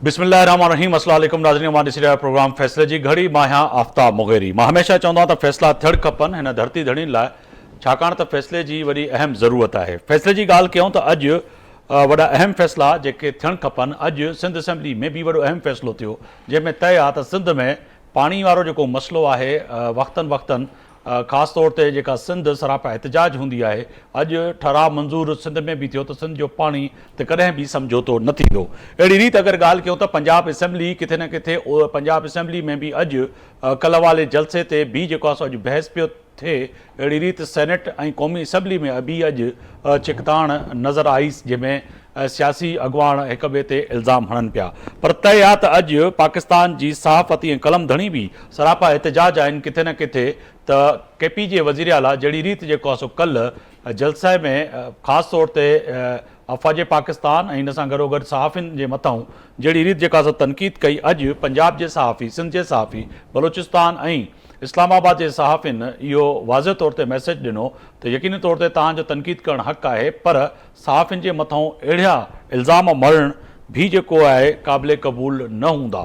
बिस्मिल्लाहिर्रहमानिर्रहीम। अस्सलाम वालेकुम नाज़रीन, हमारे सिरिया प्रोग्राम फ़ैसले जी घड़ी। मां आहियां आफ़ताब मुग़ैरी। मां हमेशह चवंदो आहियां त फ़ैसला थियण खपनि हिन धरती धड़ियुनि लाइ, छाकाणि त फ़ैसले जी वॾी अहम ज़रूरत आहे। फ़ैसले जी ॻाल्हि कयूं त अॼु वॾा अहम फ़ैसला जेके थियण खपनि, अॼु सिंध असेंबली में बि वॾो अहम फ़ैसिलो थियो, जंहिंमें तय आहे त सिंध में पाणी वारो जेको मसइलो आहे वक़्तनि वक़्तनि ख़ासि तौर ते जेका सिंध सरापा एहतिजाज हूंदी आहे, अॼु ठराव मंज़ूर सिंध में बि थियो त सिंध जो पाणी ते कॾहिं बि समझोतो न थींदो। अहिड़ी रीति अगरि ॻाल्हि कयूं त पंजाब असेंबली किथे न किथे पंजाब असेंबली में बि अॼु कल्ह वाले जलसे ते बि जेको आहे सो अॼु बहस पियो थिए। अहिड़ी रीति सेनेट ऐं क़ौमी असेंबली में बि अॼु चिकताण नज़र आई, जंहिंमें सियासी अॻुवान हिक ॿिए ते इल्ज़ाम हणनि पिया। पर तय आहे त अॼु पाकिस्तान जी सहाफ़ती ऐं कलम धणी बि सरापा एहतिजाज आहिनि किथे न किथे त KP जे वज़ीर आला जहिड़ी रीति जेको आहे सो कल्ह जलसे में ख़ासि तौर ते अफ़वाज पाकिस्तान ऐं हिन सां गॾोगॾु सहाफ़ियुनि जे मथां जहिड़ी रीति जेका सो तनक़ीद कई, अॼु पंजाब जे सहाफ़ी, सिंध जे सहाफ़ी, बलोचिस्तान ऐं इस्लामाबाद जे सहाफ़ियुनि इहो वाज़े तौर ते मैसेज ॾिनो त यकीनी तौर ते तव्हांजो तनक़ीद करणु हक़ आहे, पर सहाफ़ियुनि जे मथां अहिड़ा इल्ज़ाम मरणु भी जेको आहे क़ाबिले क़बूल न हूंदा।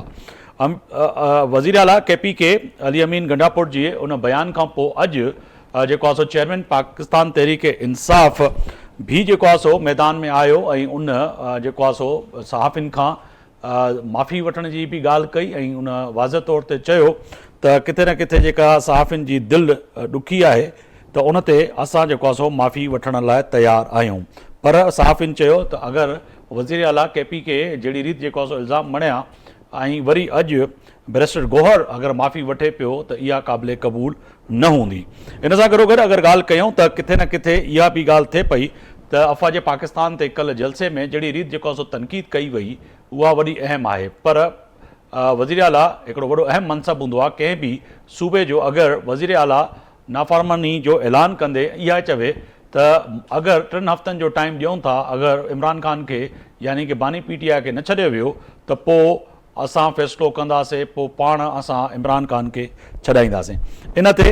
वज़ीर आला KP के अली अमीन गंडापुर जी उन बयान खां पोइ अॼु जेको आहे सो चेयरमैन पाकिस्तान तहरीक इंसाफ़ भी जेको आहे सो मैदान में आयो ऐं उन जेको आहे सो सहाफ़ियुनि खां माफ़ी वठण जी बि ॻाल्हि कई ऐं उन वाज़े तौर ते चयो त किथे न किथे जेका सहाफ़ियुनि जी दिलि ॾुखी आहे त उन ते असां जेको आहे सो माफ़ी वठण लाइ तयारु आहियूं। पर सहाफ़ियुनि चयो त अगरि वज़ीर आला KP के जहिड़ी रीति जेको आहे सो इल्ज़ाम मणिया ऐं वरी अॼु बैरिस्टर गौहर अगरि माफ़ी वठे पियो त इहा क़ाबिले क़बूल न हूंदी। इन सां गॾोगॾु अगरि ॻाल्हि कयूं त किथे न किथे इहा बि ॻाल्हि थिए पई त अफ़वाज पाकिस्तान ते कल्ह जलसे में जहिड़ी रीति जेको आहे सो तनक़ीद कई वई उहा वॾी अहम आहे। पर वज़ीर आला हिकिड़ो वॾो अहम मनसब हूंदो आहे कंहिं बि सूबे जो। अगरि वज़ीर आला नाफ़रमानी जो ऐलान कंदे इहा चवे त अगरि 3 हफ़्तनि जो टाइम ॾियूं था, अगरि इमरान ख़ान खे यानी कि बानी PTI खे न छॾियो वियो त पोइ असां फ़ैसिलो कंदासीं, पोइ पाण असां इमरान ख़ान खे छॾाईंदासीं। इन ते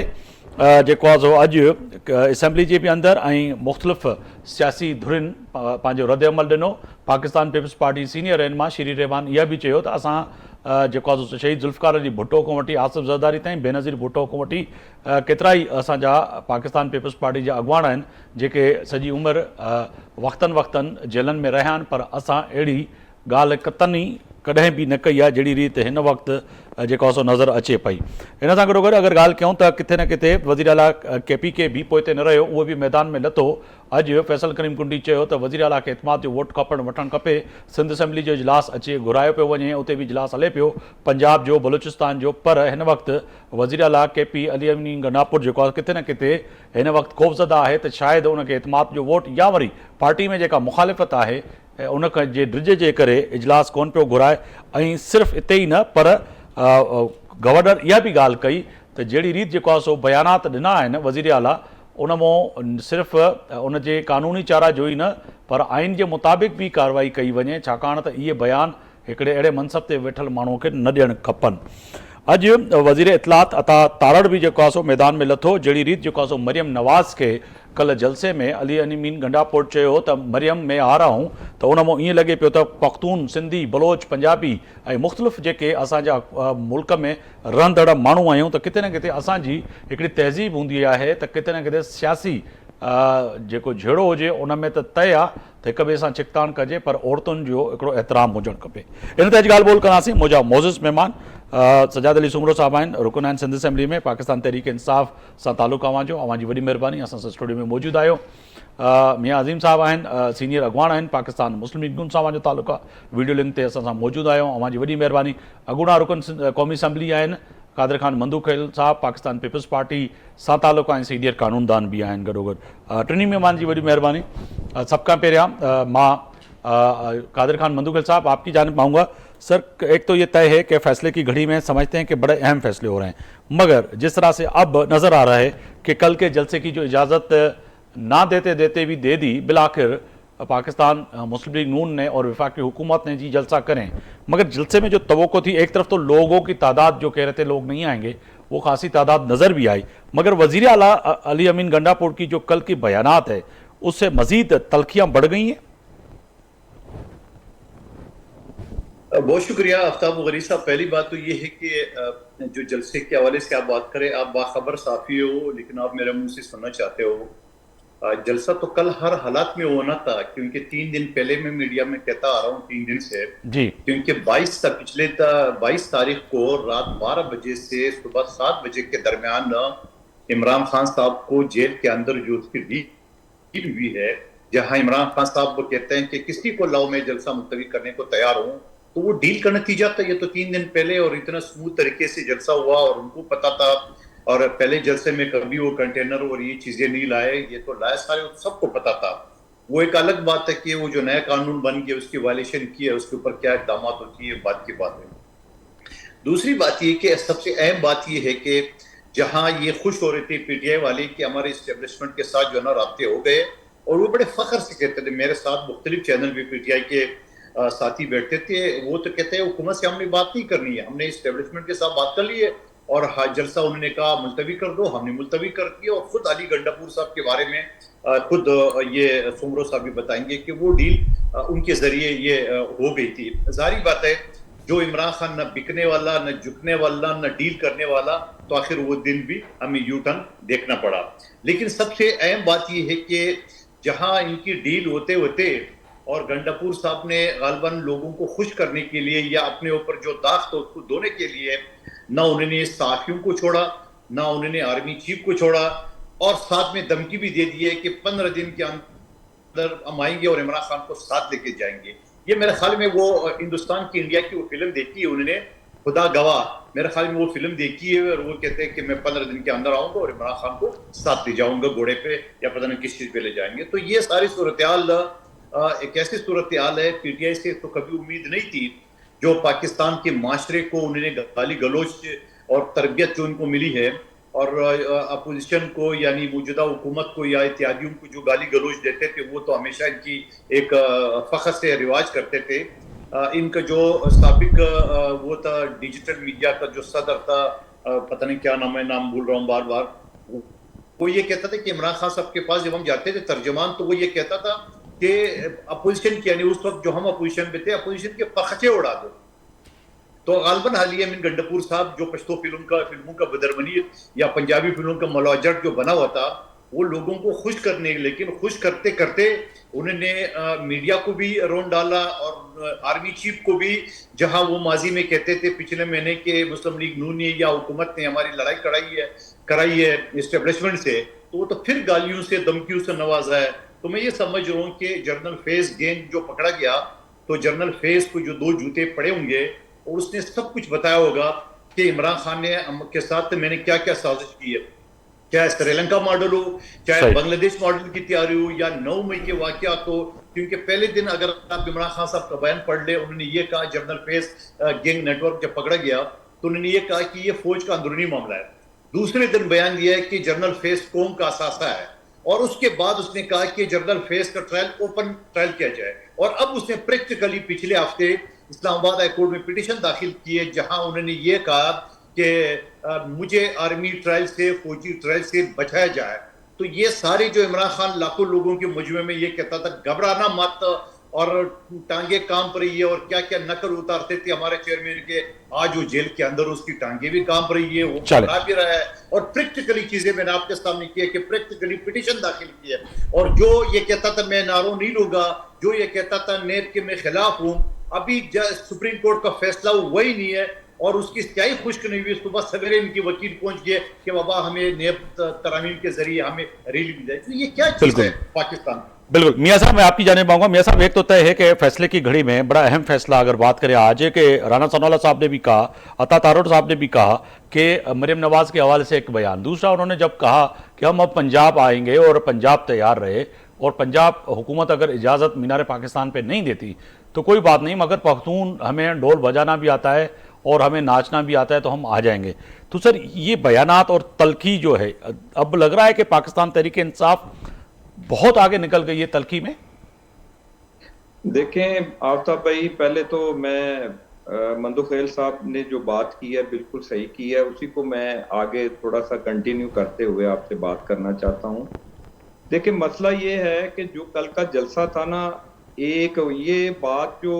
जेको आहे सो अॼु असेंबली जे बि अंदरि ऐं मुख़्तलिफ़ सियासी धुरियुनि पंहिंजो रद्द अमल ॾिनो। पाकिस्तान पीपल्स पार्टी सीनियर रहनुमा श्री रहमान इहा बि चयो त असां जेको आहे सो शहीद ज़ुल्फ़िकार अली भुट्टो खां वठी आसिफ़ ज़रदारी ताईं, बेनज़ीर भुट्टो खां वठी केतिरा ई असांजा पाकिस्तान पीपल्स पार्टी जा अॻुवान आहिनि जेके सॼी उमिरि वक़्तनि वक़्तनि जेलनि में रहिया आहिनि, पर असां अहिड़ी ॻाल्हि कतनी कॾहिं बि न कई आहे जहिड़ी रीति हिन वक़्तु जेको आहे सो नज़र अचे पई। हिन सां गॾोगॾु अगरि ॻाल्हि कयूं त किथे न किथे वज़ीर आला KP के बि पोइ ते न रहियो, उहो बि मैदान में लथो। अॼु फैसल करीम कुंडी चयो त वज़ीर आला खे एतमाद जो वोट वठणु खपे। सिंध असेंबली जो इजलास अचे, घुरायो पियो वञे, उते बि इजलास हले पियो पंजाब जो, बलूचिस्तान जो। पर हिन वक़्तु वज़ीर आला KP अली अमीन गंडापुर जेको आहे किथे न किथे हिन वक़्तु ख़ौफ़ज़दा आहे त शायदि उनखे एतमाद जो वोट या वरी पार्टी में जेका मुखालिफ़त आहे उन जे ड्रिज जे करे इजलास कोन पियो घुराए। ऐं सिर्फ़ु इते ई न, पर गवर्नर इहा बि ॻाल्हि कई त जहिड़ी रीति जेको आहे सो बयानात ॾिना आहिनि वज़ीर आला, उन मां सिर्फ़ु उन जे क़ानूनी चारा जो ई न, पर आइन जे मुताबिक़ बि कार्रवाई कई वञे, छाकाणि त इहे बयान हिकिड़े अहिड़े मनसब ते वेठल माण्हूअ खे न ॾियणु खपनि। अॼु वज़ीर इतलात अता तारड़ बि जेको आहे सो मैदान में लथो। जहिड़ी रीति जेको आहे सो मरियम नवाज़ खे कल्ह जलसे में अली अमीन गंडापुर चयो त मरियम में आ रहा हूं, त उन मां ईअं लॻे पियो त पख्तून, सिंधी, बलोच, पंजाबी ऐं मुख़्तलिफ़ जेके असांजा मुल्क में रहंदड़ माण्हू आहियूं त किथे न किथे असांजी हिकिड़ी तहज़ीब हूंदी आहे त किथे न किथे सियासी जेको झेड़ो हुजे उन में त तय आहे त हिक ॿिए सां चिकतान कजे, पर औरतुनि जो हिकिड़ो एतिराम हुजणु खपे। इन ते अॼु ॻाल्हि ॿोल कंदासीं। मुंहिंजा मोज़िज़ महिमान सजाद अली सुमरो साहब आहिनि, रुकन आहिनि सिंध असेंबली में, पाकिस्तान तहरीक इंसाफ़ सां तालुक़ु अवां जी वॾी महिरबानी, असां सां स्टूडियो में मौजूदु आहियो। मियां अज़ीम साहब आहिनि, सीनियर अॻुवान आहिनि, पाकिस्तान मुस्लिम लीग नून सां अवां जो तालुक़ु आहे, वीडियो लिंक ते असां सां मौजूदु आहियो, अवां जी वॾी महिरबानी। अॻूणा रुकन क़ौमी असेंबली आहिनि कादिर ख़ान मंदूखेल साहब, पाकिस्तान पीपल्स पार्टी सां तालुक़ु ऐं सीनियर कानूनदान बि आहिनि गॾोगॾु। टिनी महिमान जी वॾी महिरबानी। सब खां पहिरियां मां कादिर ख़ान मंदूखेल साहब आपकी जानिब आऊँगा। सर, एक तो ये तय है कि फैसले की घड़ी में समझते हैं कि बड़े अहम फैसले हो रहे हैं, मगर जिस तरह से अब नज़र आ रहा है कि कल के जलसे की जो इजाज़त ना देते देते भी दे दी, बिलाखिर पाकिस्तान मुस्लिम लीग नून ने और वफाकी हुकूमत ने जी जलसा करें, मगर जलसे में जो तवक्को थी, एक तरफ तो लोगों की तादाद जो कह रहे थे लोग नहीं आएंगे, वो खासी तादाद नज़र भी आई, मगर वज़ीर आला अली अमीन गंडापुर की जो कल की बयानात है उससे मज़ीद तलखियाँ बढ़ गई हैं। बहुत शुक्रिया आफ्ताब गनी साहब। पहली बात तो ये है कि जो जलसे के हवाले से आप बात करें, आप बाखबर साफी हो, लेकिन आप मेरे मुंह से सुनना चाहते हो। जलसा तो कल हर हालात में होना था, क्योंकि 3 दिन पहले मैं मीडिया में कहता आ रहा हूँ, 3 दिन से। जी। क्योंकि 22 तारीख को रात 12 बजे से सुबह 7 बजे के दरमियान इमरान खान साहब को जेल के अंदर जो उसकी डील हुई है, जहां इमरान खान साहब वो कहते हैं कि किसी को लाओ मैं जलसा मुलतवी करने को तैयार हूं, तो वो डील का नतीजा था। ये तो 3 दिन पहले और इतना स्मूथ तरीके से जलसा हुआ और उनको पता था। और पहले जलसे में कभी वो कंटेनर और ये चीजें नहीं लाए, ये तो लाए सारे, सबको पता था। वो एक अलग बात है कि वो जो नया कानून बन गया उसकी वायलेशन की है, उसके ऊपर क्या इकदाम होती है, बात की बात है। दूसरी बात ये कि सबसे अहम बात ये है कि जहां ये खुश हो रहे थे पीटीआई वाले कि हमारे इस्टेब्लिशमेंट के साथ जो है ना राब्ते हो गए, और वो बड़े फख्र से कहते थे, मेरे साथ मुख्तलिफ चैनल भी पीटीआई के साथी बैठते थे, वो तो कहते हैं हुकूमत से हमने बात नहीं करनी है, हमने इस्टेब्लिशमेंट के साथ बात कर ली है। और जलसा उन्होंने कहा मुलतवी कर दो, हमने मुलतवी कर दिया। और खुद अली गंडापुर साहब के बारे में खुद ये सुमरो साहब भी बताएंगे कि वो डील उनके जरिए ये हो गई थी। जाहिर बात है, जो इमरान खान न बिकने वाला, न झुकने वाला, न डील करने वाला, तो आखिर वो दिन भी हमें यू टर्न देखना पड़ा। लेकिन सबसे अहम बात यह है कि जहां इनकी डील होते होते और गंडापुर साहब ने गालबन लोगों को खुश करने के लिए या अपने ऊपर जो दाग था उसको धोने के लिए, ना उन्होंने सहाफियों को छोड़ा, ना उन्होंने आर्मी चीफ को छोड़ा, और साथ में धमकी भी दे दी है कि 15 दिन के अंदर हम आएंगे और इमरान खान को साथ लेके जाएंगे। ये मेरे ख्याल में वो हिंदुस्तान की इंडिया की वो फिल्म देखी है उन्होंने, खुदा गवाह, मेरे ख्याल में वो फिल्म देखी है। और वो कहते हैं कि मैं 15 दिन के अंदर आऊंगा और इमरान खान को साथ ले जाऊंगा घोड़े पे, या पता नहीं किस चीज पे ले जाएंगे। तो ये सारी सूरत एक ऐसी सूरत हाल है, पीटीआई से तो कभी उम्मीद नहीं थी। जो पाकिस्तान के माशरे को उन्होंने गाली गलोच और तरबियत जो उनको मिली है, और अपोजिशन को यानी मौजूदा हुकूमत को या इत्यादियों को जो गाली गलोच देते थे, वो तो हमेशा इनकी एक फख्र से रिवाज करते थे। इनका जो साबिक वो था डिजिटल मीडिया का जो सदर था, पता नहीं क्या नाम है, नाम भूल रहा हूँ बार बार, वो ये कहता था कि इमरान खान साहब के पास जब हम जाते थे तर्जमान, तो वो ये कहता था कि अपोजिशन की, यानी उस वक्त जो हम अपोजिशन पे थे, अपोजिशन के पखचे उड़ा दो। तो गालबन हालिया मिन गंडापुर साहब जो पश्तो फिल्मों का बदरमनी या पंजाबी फिल्मों का मलाजट जो बना हुआ था, वो लोगों को खुश करने, लेकिन खुश करते करते उन्होंने मीडिया को भी रोन डाला और आर्मी चीफ को भी। जहां वो माजी में कहते थे पिछले महीने के मुस्लिम लीग नून ने या हुकूमत ने हमारी लड़ाई कराई है इस्टेब्लिशमेंट से, तो वो तो फिर गालियों से धमकियों से नवाजा है। तो मैं ये समझ रहा हूँ कि जनरल फैज गैंग जो पकड़ा गया, तो जनरल फैज को जो 2 जूते पड़े होंगे और उसने सब कुछ बताया होगा कि इमरान खान ने के साथ मैंने क्या क्या साजिश की है, चाहे श्रीलंका मॉडल हो, चाहे बांग्लादेश मॉडल की तैयारी हो, या 9 मई के वाकयात हो। क्योंकि पहले दिन अगर आप इमरान खान साहब का बयान पढ़ ले, उन्होंने ये कहा, जनरल फैज गैंग नेटवर्क जब पकड़ा गया तो उन्होंने ये कहा कि ये फौज का अंदरूनी मामला है। दूसरे दिन बयान दिया है कि जनरल फैज कौम का असासा है, और उसके बाद उसने कहा कि जनरल फैज का ट्रायल ओपन ट्रायल किया जाए। और अब उसने प्रैक्टिकली पिछले हफ्ते इस्लामाबाद हाई कोर्ट में पिटीशन दाखिल की है, जहां उन्होंने ये कहा कि मुझे आर्मी ट्रायल से, फौजी ट्रायल से बचाया जाए। तो ये सारे जो इमरान खान लाखों लोगों के मुजमे में ये कहता था घबराना मत, और टांगे काम पर रही है, और क्या क्या नकल उतारते थे हमारे चेयरमैन के, आज वो जेल के अंदर उसकी टांगे भी काम पर रही है, वो घबरा भी रहा है। और प्रैक्टिकली चीजें मैंने आपके सामने की है कि प्रैक्टिकली पिटीशन दाखिल की है। और जो ये कहता था मैं नारों नहीं लूंगा, जो ये कहता था नेब के मैं खिलाफ हूं, अभी सुप्रीम कोर्ट का फैसला वही नहीं है, और उसकी स्याही खुश्क नहीं हुई। सुबह सवेरे इनकी वकील पहुंच गए कि बाबा हमें नेब तरामीम के जरिए हमें रिलीफ मिल जाए। तो ये क्या चीज है पाकिस्तान? बिल्कुल मियां साहब, मैं आपकी जाने पाऊंगा। मियां साहब, एक तो तय है कि फैसले की घड़ी में बड़ा अहम फैसला अगर बात करें आज है कि राना सनाउल्लाह साहब ने भी कहा, अता तारोड़ साहब ने भी कहा कि मरियम नवाज के हवाले से एक बयान। दूसरा, उन्होंने जब कहा कि हम अब पंजाब आएंगे और पंजाब तैयार रहे, और पंजाब हुकूमत अगर इजाज़त मीनार पाकिस्तान पर नहीं देती तो कोई बात नहीं, मगर पख्तून हमें ढोल बजाना भी आता है और हमें नाचना भी आता है, तो हम आ जाएंगे। तो सर, ये बयानात और तलखी जो है, अब लग रहा है कि पाकिस्तान तहरीक इंसाफ बहुत आगे निकल गई है तलखी में। देखें आफ्ताब भाई, पहले तो मैं मंदुखेल साहब ने जो बात की है बिल्कुल सही की है, उसी को मैं आगे थोड़ा सा कंटिन्यू करते हुए आपसे बात करना चाहता हूं। देखिए, मसला ये है कि जो कल का जलसा था ना, एक ये बात जो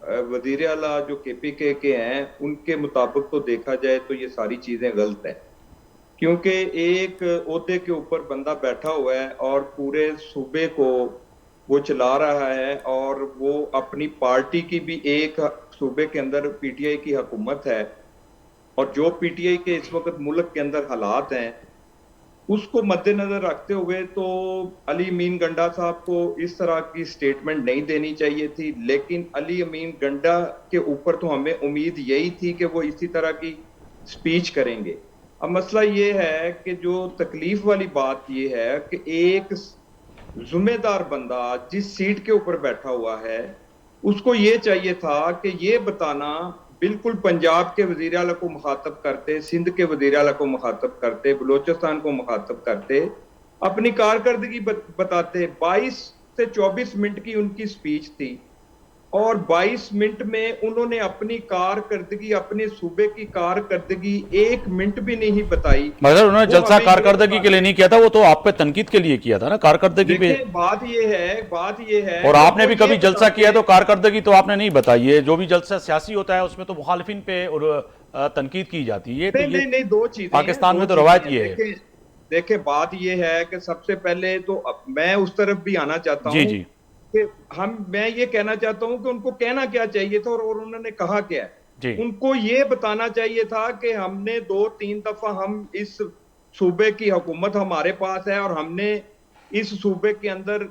वजीर आला जो KPK के हैं उनके मुताबिक तो देखा जाए तो ये सारी चीजें गलत है, क्योंकि एक ओहदे के ऊपर बंदा बैठा हुआ है और पूरे सूबे को वो चला रहा है, और वो अपनी पार्टी की भी एक सूबे के अंदर PTI की हुकूमत है, और जो PTI के इस वक्त मुल्क के अंदर हालात हैं उसको मद्देनजर रखते हुए तो अली अमीन गंडा साहब को इस तरह की स्टेटमेंट नहीं देनी चाहिए थी। लेकिन अली अमीन गंडा के ऊपर तो हमें उम्मीद यही थी कि वो इसी तरह की स्पीच करेंगे। अब मसला ये है कि जो तकलीफ वाली बात ये है कि एक जिम्मेदार बंदा जिस सीट के ऊपर बैठा हुआ है उसको ये चाहिए था कि ये बताना, बिल्कुल पंजाब के वजीर आला को मुखातब करते, सिंध के वजीर आला को मुखातब करते, बलोचिस्तान को मुखातब करते, अपनी कारकर्दगी बताते। 22 से 24 मिनट की उनकी स्पीच थी और 22 मिनट में उन्होंने अपनी कारकर्दगी, अपने सूबे की कारकर्दगी 1 मिनट भी नहीं बताई। मगर उन्होंने जलसा कारकर्दगी के लिए नहीं किया था, वो तो आप पे तनकीद के लिए किया था ना, कारकर्दगी पे। बात ये है और आपने भी कभी जलसा किया है तो कारकर्दगी तो आपने नहीं बताई है। जो भी जलसा सियासी होता है उसमें तो मुखालिफिन पे और तनकीद की जाती है। नहीं, दो चीजें पाकिस्तान में तो रवायत ये है। देखें, बात ये है कि सबसे पहले तो मैं उस तरफ भी आना चाहता हूँ जी कि मैं ये कहना चाहता हूं कि उनको कहना क्या चाहिए था और उन्होंने कहा क्या है। उनको ये बताना चाहिए था कि हमने 2-3 दफा हम इस सूबे की हुकूमत हमारे पास है और हमने इस सूबे के अंदर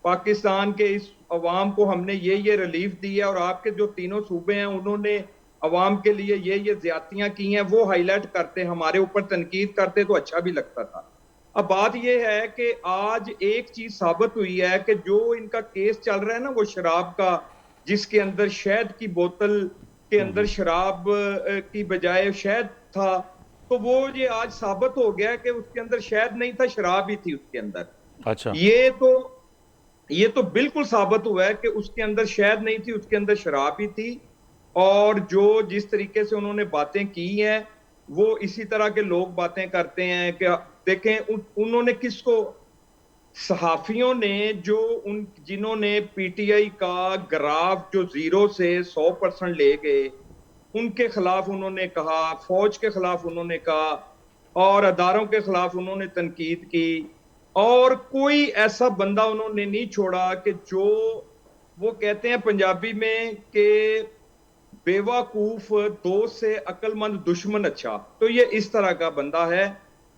पाकिस्तान के इस अवाम को हमने ये रिलीफ दी है, और आपके जो तीनों सूबे हैं उन्होंने अवाम के लिए ये ज्यादतियां की हैं, वो हाईलाइट करते, हमारे ऊपर तनकीद करते तो अच्छा भी लगता था। अब बात यह है कि आज एक चीज साबित हुई है कि जो इनका केस चल रहा है ना, वो शराब का, जिसके अंदर शहद की बोतल के अंदर शराब की बजाय शहद था, तो वो ये आज साबित हो गया कि उसके अंदर शहद नहीं था, शराब ही थी उसके अंदर। अच्छा, ये तो बिल्कुल साबित हुआ है कि उसके अंदर शहद नहीं थी, उसके अंदर शराब ही थी। और जो जिस तरीके से उन्होंने बातें की हैं, वो इसी तरह के लोग बातें करते हैं कि देखें उन्होंने किसको, सहाफियों ने जिन्होंने PTI का ग्राफ जो 0 से 100% ले गए, उनके खिलाफ उन्होंने कहा, फौज के खिलाफ उन्होंने कहा और अदारों के खिलाफ उन्होंने तनकीद की, और कोई ऐसा बंदा उन्होंने नहीं छोड़ा कि जो वो कहते हैं पंजाबी में कि बेवकूफ दोस्त से अक्लमंद दुश्मन अच्छा, तो ये इस तरह का बंदा है।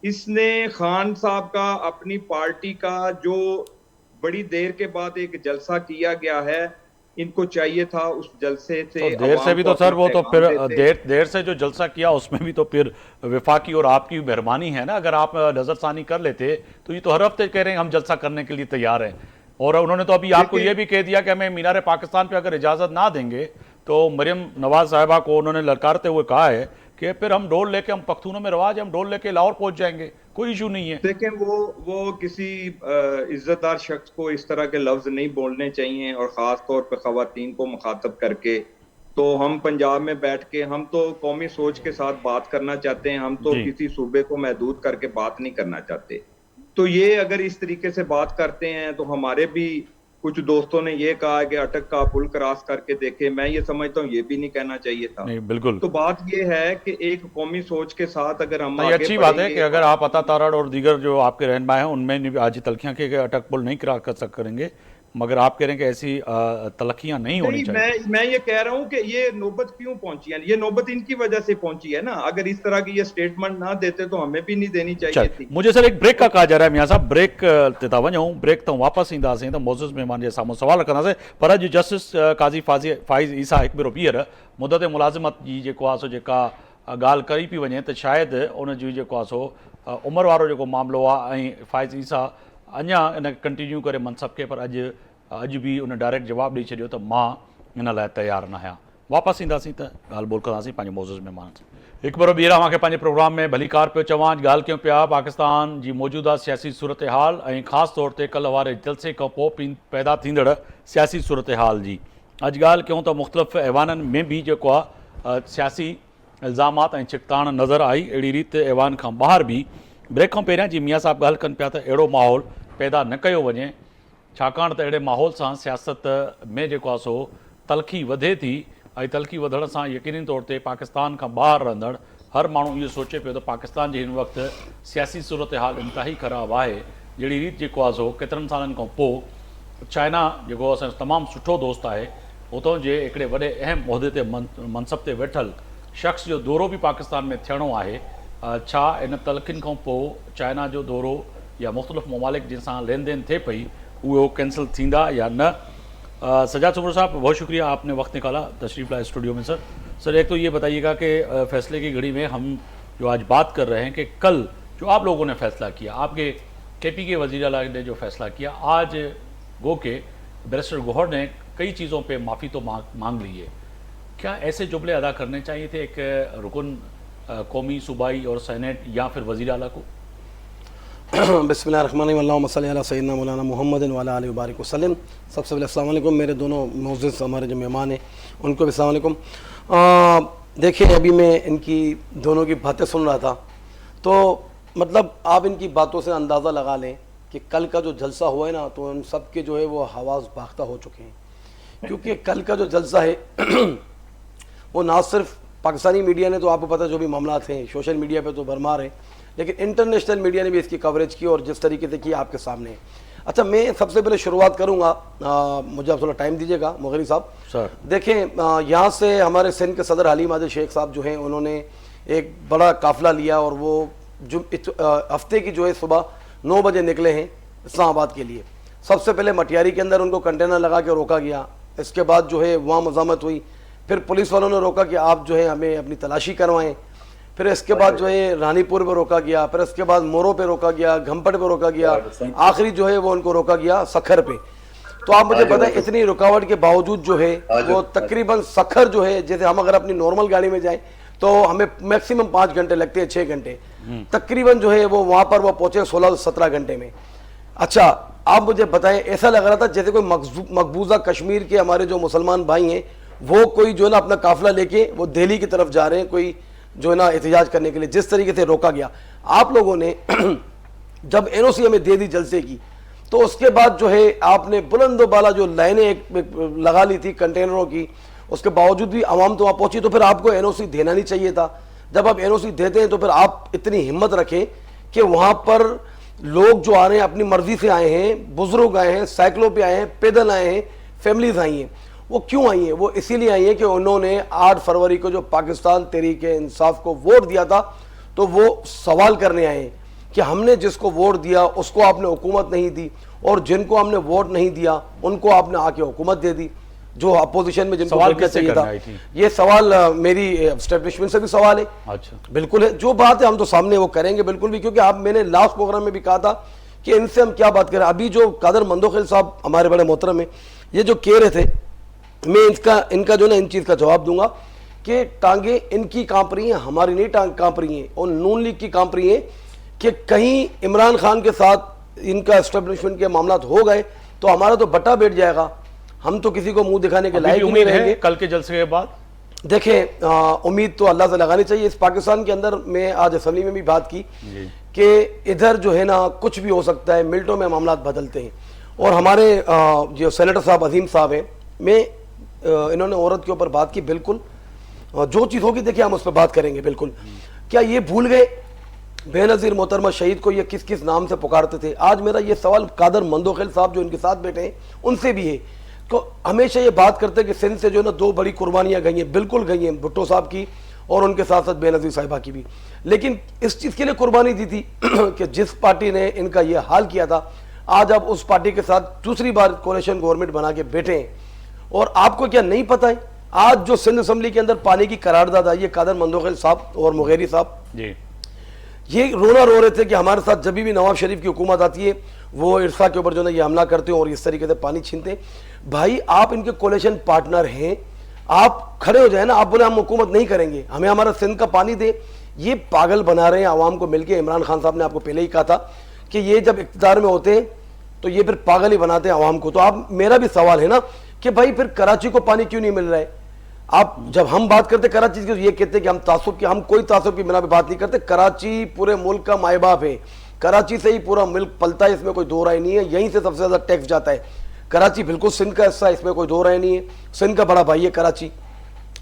इसने खान साहब का, अपनी पार्टी का, जो बड़ी देर के बाद एक जलसा किया गया है, इनको चाहिए था उस जलसे से तो देर से भी तो सर, वो तो फिर देर से जो जलसा किया उसमें भी तो फिर विफाकी और आपकी मेहरबानी है ना। अगर आप नजरसानी कर लेते तो ये तो हर हफ्ते कह रहे हैं हम जलसा करने के लिए तैयार हैं, और उन्होंने तो अभी आपको ये भी कह दिया कि हमें मीनार पाकिस्तान पे अगर इजाजत ना देंगे तो मरियम नवाज साहिबा को उन्होंने ललकारते हुए कहा है कि फिर हम डोल लेके, हम पख्तूनों में रवाज, हम डोल लेके लाहौर पहुंच जाएंगे, कोई इशू नहीं है। देखें, वो किसी इज्जतदार शख्स को इस तरह के लफ्ज नहीं बोलने चाहिए, और खास तौर पे खवातीन को मुखातब करके। तो हम पंजाब में बैठ के, हम तो कौमी सोच के साथ बात करना चाहते हैं, हम तो किसी सूबे को महदूद करके बात नहीं करना चाहते। तो ये अगर इस तरीके से बात करते हैं तो हमारे भी कुछ दोस्तों ने ये कहा कि अटक का पुल क्रॉस करके देखे, मैं ये समझता हूँ ये भी नहीं कहना चाहिए था। नहीं, बिल्कुल। तो बात ये है कि एक कौमी सोच के साथ अगर हम ये अच्छी बात है कि अगर आप अता तारड़ और दीगर जो आपके रहनुमा हैं उनमें आज तलखियां के अटक पुल नहीं क्रॉस कर करेंगे, मगर आप कह रहे हैं कि ऐसी तलखियां नहीं होनी चाहिए। मैं ये कह रहा हूं कि ये नौबत क्यों पहुंची है, ये नौबत इनकी वजह से पहुंची है ना। अगर इस तरह की ये स्टेटमेंट ना देते तो हमें भी नहीं देनी चाहिए थी। मुझे सर एक ब्रेक का कहा जा रहा है मियां साहब, ब्रेक ते था वञूं, ब्रेक तो वापस ईंदासीं तो मौजूद मेहमान जे साम्हूं सवाल रखंदासीं। पर अॼु जस्टिस काज़ी फाइज़ ईसा हिकु भेरो ॿीहर मुदत मुलाज़िमत जी जेको आहे सो जेका ॻाल्हि करी पई वञे त शायदि उन जी जेको आहे सो उमिरि वारो जेको मामिलो आहे, ऐं फाइज़ ईसा अञा इन कंटिन्यू करे मनसब खे, पर अॼु बि उन डायरेक्ट जवाबु ॾेई छॾियो त मां इन लाइ तयारु न आहियां। वापसि ईंदासीं त ॻाल्हि ॿोल कंदासीं पंहिंजे मौजूद महिमान सां। हिकु भेरो ॿीहर मूंखे पंहिंजे प्रोग्राम में भली कार पियो चवां, ॻाल्हि कयूं पिया पाकिस्तान जी मौजूदा सियासी सूरत हाल ऐं ख़ासि तौर ते कल्ह वारे जलसे खां पोइ पैदा थींदड़ सियासी सूरत हाल जी। अॼु ॻाल्हि कयूं त मुख़्तलिफ़ ऐवाननि में बि जेको आहे सियासी इल्ज़ामात ऐं छिकताण नज़र आई। अहिड़ी रीति ऐवान खां ॿाहिरि बि ब्रेक खां पहिरियां जी मियां साहब ॻाल्हि कनि पिया त अहिड़ो माहौल पैदा न कयो वञे, छाकाणि त अहिड़े माहौल सां सियासत में जेको आहे सो तलखी वधे थी ऐं तलखी वधण सां यकीनी तौर ते पाकिस्तान खां ॿाहिरि रहंदड़ हर माण्हू इहो सोचे पियो त पाकिस्तान जी हिन वक़्तु सियासी सूरत हाल इंतिहाई ख़राबु आहे। जहिड़ी रीति जेको आहे सो केतिरनि सालनि खां पोइ चाइना जेको असांजो तमामु सुठो दोस्त आहे, उतां जे हिकिड़े वॾे अहम उहिदे ते मनसब ते वेठल शख़्स जो दौरो बि पाकिस्तान में थियणो आहे। छा इन तलखियुनि खां पोइ चाइना जो दौरो या मुख़्तलिफ़ ममालिक जिन सां लेन देन थिए पई उहो कैंसिल थींदा या न? सजाद सुमर साहब, बहुत शुक्रिया, आपने वक्त निकाला तशरीफ़ लाए स्टूडियो में। सर एक तो ये बताइएगा कि फैसले की घड़ी में हम जो आज बात कर रहे हैं कि कल जो आप लोगों ने फैसला किया, आपके KP के वज़ीर आला ने जो फैसला किया, आज गो के बैरिस्टर गौहर ने कई चीज़ों पे माफ़ी तो मांग ली है, क्या ऐसे जुमले अदा करने चाहिए थे एक रुकन कौमी, सूबाई और सेनेट या फिर वज़ीर आला को? बिस्मिल्लाहिर्रहमानिर्रहीम सल्ली अला सय्यदना मौलाना मुहम्मद व अला आलिहि व बारिक वसल्लम। सबसे पहले अस्सलाम वालेकुम, मेरे दोनों मोअज़्ज़िज़ हमारे जो मेहमान हैं उनको भी अस्सलाम वालेकुम। देखिए, अभी मैं इनकी दोनों की बातें सुन रहा था तो मतलब आप इनकी बातों से अंदाज़ा लगा लें कि कल का जो जलसा हुआ है ना, तो उन सब के जो है वो हवास बाख्ता हो चुके हैं। क्योंकि कल का जो जलसा है वो ना सिर्फ पाकिस्तानी मीडिया ने, तो आपको पता जो भी मामला थे सोशल मीडिया पे तो भरमार है, लेकिन इंटरनेशनल मीडिया ने भी इसकी कवरेज की और जिस तरीके से की आपके सामने है। अच्छा, मैं सबसे पहले शुरुआत करूंगा, मुझे आप थोड़ा टाइम दीजिएगा मुगरी साहब। सर देखें, यहाँ से हमारे सिंध के सदर हलीम आदिल शेख साहब जो हैं उन्होंने एक बड़ा काफिला लिया और वो जो हफ्ते की जो है सुबह 9 बजे निकले हैं इस्लामाबाद के लिए। सबसे पहले मटियारी के अंदर उनको कंटेनर लगा के रोका गया, इसके बाद जो है वहाँ मज़ामत हुई, फिर पुलिस वालों ने रोका कि आप जो है हमें अपनी तलाशी करवाएं, फिर इसके बाद जो है रानीपुर पे रोका गया, फिर इसके बाद मोरो पे रोका गया, घमपट पे रोका गया, आखिरी जो है वो उनको रोका गया सखर पे। तो आप मुझे बताएं, इतनी रुकावट के बावजूद जो है वो तकरीबन सखर जो है, जैसे हम अगर अपनी नॉर्मल गाड़ी में जाएं तो हमें मैक्सिमम 5 घंटे लगते हैं, 6 घंटे तकरीबन जो है वो वहां पर वो पहुंचे 16 से 17 घंटे में। अच्छा, आप मुझे बताएं, ऐसा लग रहा था जैसे कोई मकबूजा कश्मीर के हमारे जो मुसलमान भाई हैं वो कोई जो है ना अपना काफिला लेके वो दिल्ली की तरफ जा रहे हैं, कोई जो है ना एहतजाज करने के लिए। जिस तरीके से रोका गया, आप लोगों ने जब NOC हमें दे दी जलसे की, तो उसके बाद जो है आपने बुलंदो बाला जो लाइनें एक लगा ली थी कंटेनरों की, उसके बावजूद भी आवाम तो वहाँ पहुंची। तो फिर आपको NOC देना नहीं चाहिए था। जब आप NOC देते हैं तो फिर आप इतनी हिम्मत रखें कि वहाँ पर लोग जो आ रहे हैं अपनी मर्जी से आए हैं, बुजुर्ग आए हैं, साइकिलों पे आए हैं, पैदल आए हैं, फैमिलीज आई हैं। वो क्यों आई हैं? वो इसीलिए आई हैं कि उन्होंने 8 फरवरी को जो पाकिस्तान तहरीके इंसाफ को वोट दिया था, तो वो सवाल करने आए हैं कि हमने जिसको वोट दिया उसको आपने हुकूमत नहीं दी, और जिनको हमने वोट नहीं दिया उनको आपने आके हुकूमत दे दी, जो अपोजिशन में जिनको वोट चाहिए था। ये सवाल मेरी एस्टेब्लिशमेंट से भी सवाल है। अच्छा, बिल्कुल है, जो बात है हम तो सामने वो करेंगे बिल्कुल भी, क्योंकि आप मैंने लास्ट प्रोग्राम में भी कहा था कि इनसे हम क्या बात करें। अभी जो कादर मंदोखेल साहब हमारे बड़े मोहतरम है, ये जो कह रहे थे, मैं इनका जो ना इन चीज़ का जवाब दूंगा कि टांगे इनकी कांप रही हैं, हमारी नहीं टांग कांप रही हैं, और नून लीग की कांप रही हैं कि कहीं इमरान खान के साथ इनका एस्टेब्लिशमेंट के मामला हो गए तो हमारा तो बट्टा बैठ जाएगा, हम तो किसी को मुंह दिखाने के लायक नहीं रहेंगे। कल के जलसे के बाद देखें, उम्मीद तो अल्लाह से लगानी चाहिए। इस पाकिस्तान के अंदर मैं आज असेंबली में भी बात की कि इधर जो है ना कुछ भी हो सकता है, मिनटों में मामला बदलते हैं। और हमारे जो सेनेटर साहब अजीम साहब हैं, मैं इन्होंने औरत के ऊपर बात की, बिल्कुल जो चीज़ होगी देखिए हम उस पर बात करेंगे बिल्कुल। क्या ये भूल गए बेनज़ीर मोहतरमा शहीद को ये किस किस नाम से पुकारते थे? आज मेरा ये सवाल कादर मंदोखेल साहब जो इनके साथ बैठे हैं उनसे भी है। तो हमेशा ये बात करते हैं कि सिंध से जो ना 2 बड़ी कुर्बानियाँ गई हैं, बिल्कुल गई हैं, भुट्टो साहब की और उनके साथ साथ बेनज़ीर साहिबा की भी, लेकिन इस चीज़ के लिए कुर्बानी दी थी कि जिस पार्टी ने इनका ये हाल किया था, आज आप उस पार्टी के साथ दूसरी बार कोalition गवर्नमेंट बना के बैठे हैं। और आपको क्या नहीं पता है, आज जो सिंध असम्बली के अंदर पानी की करारदाद आई है, कादर मंदोखेल साहब और मुगेरी साहब जी ये रोना रो रहे थे कि हमारे साथ जब भी नवाज शरीफ की हुकूमत आती है वो इरसा के ऊपर जो है ये हमला करते हैं और इस तरीके से पानी छीनते हैं। भाई आप इनके कोalition पार्टनर हैं, आप खड़े हो जाए ना, आप बोले हम हुकूमत नहीं करेंगे, हमें हमारा सिंध का पानी दे। ये पागल बना रहे हैं आवाम को मिलके। इमरान खान साहब ने आपको पहले ही कहा था कि ये जब इक़्तिदार में होते हैं तो ये फिर पागल ही बनाते हैं आवाम को। तो आप, मेरा भी सवाल है ना कि भाई फिर कराची को पानी क्यों नहीं मिल रहा है? आप जब हम बात करते कराची की, ये कहते हैं कि हम तासुब की, हम कोई तासुब की बिना पे बात नहीं करते। कराची पूरे मुल्क का माए बाप है, कराची से ही पूरा मुल्क पलता है, इसमें कोई दो राय नहीं है। यहीं से सबसे ज्यादा टैक्स जाता है। कराची बिल्कुल सिंध का हिस्सा है, इसमें कोई दो राय नहीं है, सिंध का बड़ा भाई है कराची।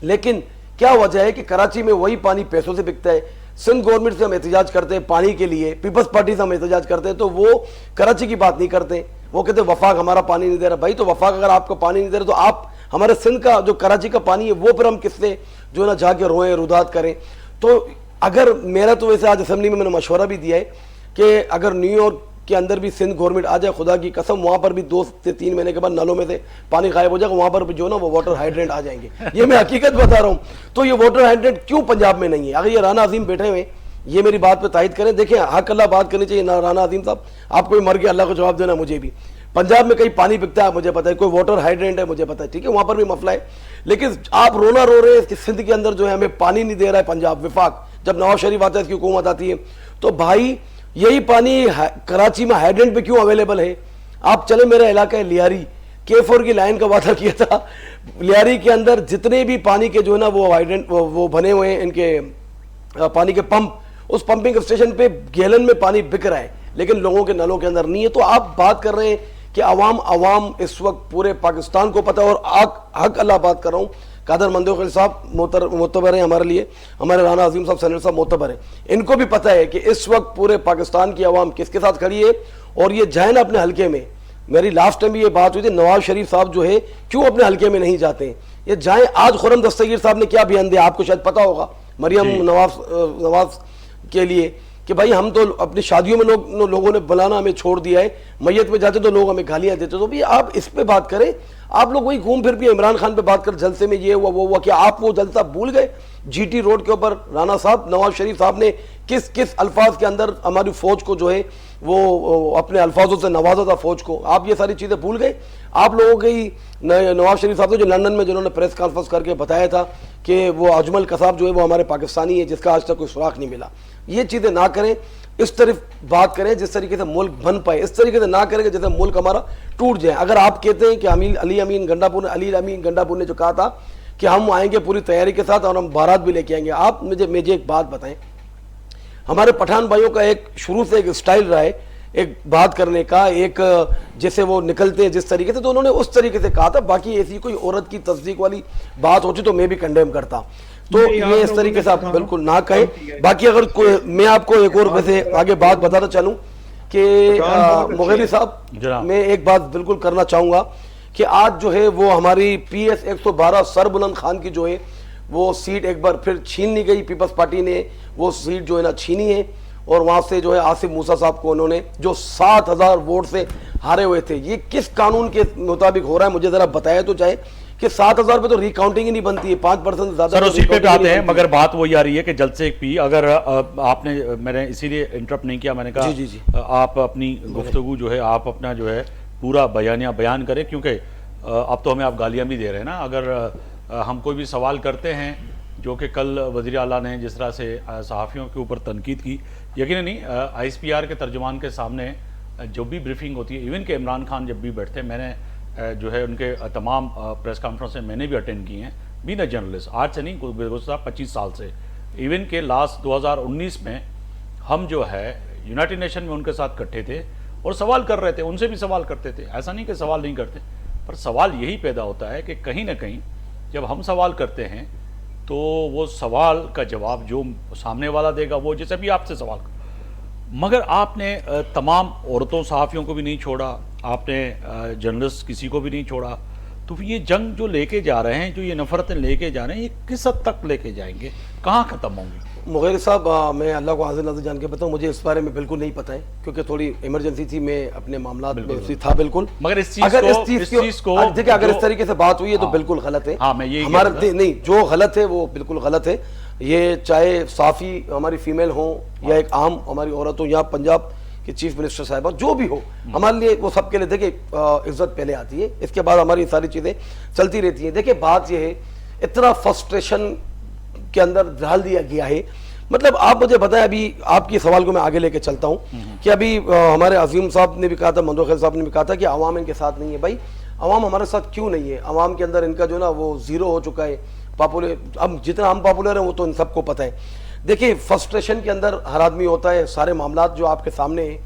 लेकिन क्या वजह है कि कराची में वही पानी पैसों से बिकता है। सिंध गवर्नमेंट से हम एहतजाज करते हैं पानी के लिए, पीपल्स पार्टी से हम एहतजाज करते हैं, तो वो कराची की बात नहीं करते। वो कहते हैं वफाक हमारा पानी नहीं दे रहा। भाई तो वफाक अगर आपको पानी नहीं दे रहा तो आप हमारे सिंध का जो कराची का पानी है वो फिर हम किससे जो है ना जाके रोएं रुदात करें। तो अगर मेरा तो वैसे आज असेंबली में मैंने मशवरा भी दिया है कि अगर न्यूयॉर्क के अंदर भी सिंध गवर्नमेंट आ जाए, खुदा की कसम वहां पर भी 2 से 3 महीने के बाद नलों में से पानी गायब हो जाएगा, वहां पर भी जो ना वो वाटर हाइड्रेंट आ जाएंगे। ये मैं हकीकत बता रहा हूं। तो ये वाटर हाइड्रेंट क्यों पंजाब में नहीं है? अगर ये राना अजीम बैठे हुए ये मेरी बात पे तायद करें। देखिए हक अल्लाह बात करनी चाहिए ना राना अजीम साहब, आपको भी मर गया, अल्लाह को जवाब देना मुझे भी। पंजाब में कहीं पानी बिकता है मुझे पता है, कोई वाटर हाइड्रेंट है मुझे पता है, ठीक है, वहां पर भी मसला है। लेकिन आप रोना रो रहे हैं कि सिंध के अंदर जो है हमें पानी नहीं दे रहा है पंजाब विफाक। जब नवाज शरीफ आता है इसकी हुकूमत आती है, तो भाई यही पानी कराची में हाइड्रेंट पे क्यों अवेलेबल है? आप चले, मेरा इलाका है लियारी, K4 की लाइन का वादा किया था। लियारी के अंदर जितने भी पानी के जो है ना वो हाइड्रेंट वो बने हुए हैं इनके पानी के पंप, उस पंपिंग स्टेशन पे गैलन में पानी बिक रहा है, लेकिन लोगों के नलों के अंदर नहीं है। तो आप बात कर रहे हैं कि अवाम इस वक्त पूरे पाकिस्तान को पता है, और हक अल्लाह बात कर रहा हूँ, कादर मंदोखिल साहब मोतबर हैं हमारे लिए, हमारे राना अजीम साहब सेनेटर साहब मोतबर हैं, इनको भी पता है कि इस वक्त पूरे पाकिस्तान की आवाम किसके साथ खड़ी है। और ये जाए ना अपने हल्के में, मेरी लास्ट टाइम भी ये बात हुई थी, नवाज शरीफ साहब जो है क्यों अपने हल्के में नहीं जाते हैं, ये जाए। आज खुर्रम दस्तगीर साहब ने क्या बयान दिया आपको शायद पता होगा, मरियम नवाज के लिए, कि भाई हम तो अपनी शादियों में लोगों ने बुलाना हमें छोड़ दिया है, मैयत में जाते तो लोग हमें गालियां देते। तो भी आप इस पे बात करें, आप लोग वही घूम फिर भी इमरान खान पे बात कर, जलसे में ये हुआ वो हुआ, क्या आप वो जलसा भूल गए? GT रोड के ऊपर राना साहब नवाज शरीफ साहब ने किस किस अल्फाज के अंदर हमारी फौज को जो है वो अपने अल्फाजों से नवाजा था फौज को, आप ये सारी चीजें भूल गए? आप लोगों के ही नवाज शरीफ साहब ने जो लंदन में जिन्होंने प्रेस कॉन्फ्रेंस करके बताया था कि वो अजमल कसाब जो है वो हमारे पाकिस्तानी है जिसका आज तक कोई सुराग नहीं मिला। ये चीजें ना करें, इस तरफ बात करें जिस तरीके से मुल्क बन पाए, इस तरीके से ना करें कि जैसे मुल्क हमारा टूट जाए। अगर आप कहते हैं कि अली अमीन गंडापुर ने जो कहा था कि हम आएंगे पूरी तैयारी के साथ और हम बारात भी लेके आएंगे, आप मुझे एक बात बताएं, हमारे पठान भाइयों का एक शुरू से एक स्टाइल रहा है एक बात करने का, एक जैसे वो निकलते हैं जिस तरीके से, तो उन्होंने उस तरीके से कहा था। बाकी ऐसी कोई औरत की तस्दीक वाली बात होती तो मैं भी कंडेम करता, तो ये इस तरीके से आप बिल्कुल ना कहें। बाकी अगर मैं आपको एक और वैसे आगे बात बताता चलूं कि मुगेरी साहब, मैं एक बात बिल्कुल करना चाहूंगा कि आज जो है वो हमारी PS 112 सरबुलंद खान की जो है वो सीट एक बार फिर छीन ली गई, पीपल्स पार्टी ने वो सीट जो है ना छीनी है, और वहां से जो है आसिफ मूसा साहब को उन्होंने जो 7000 वोट से हारे हुए थे, ये किस कानून के मुताबिक हो रहा है मुझे जरा बताया तो चाहे कि 7000 पे तो रिकाउंटिंग ही नहीं बनती है, 5% ज्यादा। सर उसी पे आते हैं, मगर बात वही आ रही है कि जल्द से एक भी अगर आपने, मैंने इसीलिए इंटरप्ट नहीं किया, मैंने कहा जी। आप अपनी गुफ्तगू जो है आप अपना जो है पूरा बयान करें, क्योंकि अब तो हमें आप गालियां भी दे रहे हैं ना। अगर हम कोई भी सवाल करते हैं, जो कि कल वज़ीर आला ने जिस तरह से सहाफ़ियों के ऊपर तनकीद की, यकीन नहीं ISPR के तर्जुमान के सामने जो भी ब्रीफिंग होती है, इवन के इमरान खान जब भी बैठते हैं, मैंने जो है उनके तमाम प्रेस कॉन्फ्रेंसें मैंने भी अटेंड की हैं, बीन अ जर्नलिस्ट, आज से नहीं गुज़श्ता 25 साल से। इवन के लास्ट 2019 में हम जो है यूनाइटेड नेशन में उनके साथ इकट्ठे थे और सवाल कर रहे थे, उनसे भी सवाल करते थे, ऐसा नहीं कि सवाल नहीं करते, पर सवाल यही पैदा होता है कि कहीं ना कहीं जब हम सवाल करते हैं तो वो सवाल का जवाब जो सामने वाला देगा वो जैसे भी आपसे सवाल, मगर आपने तमाम औरतों सहाफ़ियों को भी नहीं छोड़ा, आपने जर्नलिस्ट किसी को भी नहीं छोड़ा। तो ये जंग जो लेके जा रहे हैं, जो ये नफरतें लेके जा रहे हैं, ये किस हद तक लेके जाएंगे, कहाँ ख़त्म होंगी? मुगेरी साहब, मैं अल्लाह को हाज़िर नाज़िर जान के बताऊँ, मुझे इस बारे में बिल्कुल नहीं पता है क्योंकि थोड़ी इमरजेंसी थी, मैं अपने मामलात में था बिल्कुल। मगर इस चीज़ को देखिए, अगर इस तरीके से बात हुई है तो बिल्कुल गलत है। हाँ, मैं ये हमारा नहीं, जो गलत है वो बिल्कुल गलत है। ये चाहे साफ़ी हमारी फीमेल हो या एक आम हमारी औरत हो या पंजाब के चीफ मिनिस्टर साहब जो भी हो, हमारे लिए वो सबके लिए देखिए इज्जत पहले आती है, इसके बाद हमारी सारी चीज़ें चलती रहती हैं। देखिए बात ये है, इतना फ्रस्ट्रेशन के अंदर डाल दिया गया है। मतलब आप मुझे बताएं, अभी आपके सवाल को मैं आगे लेके चलता हूं कि अभी हमारे अजीम साहब ने भी कहा था, मंदोखिल साहब ने भी कहा था कि अवाम इनके साथ नहीं है। भाई अवाम हमारे साथ क्यों नहीं है? अवाम के अंदर इनका जो ना वो जीरो हो चुका है पॉपुलर। अब जितना हम पॉपुलर हैं वो तो इन सबको पता है। देखिए फ्रस्ट्रेशन के अंदर हर आदमी होता है, सारे मामलात जो आपके सामने हैं,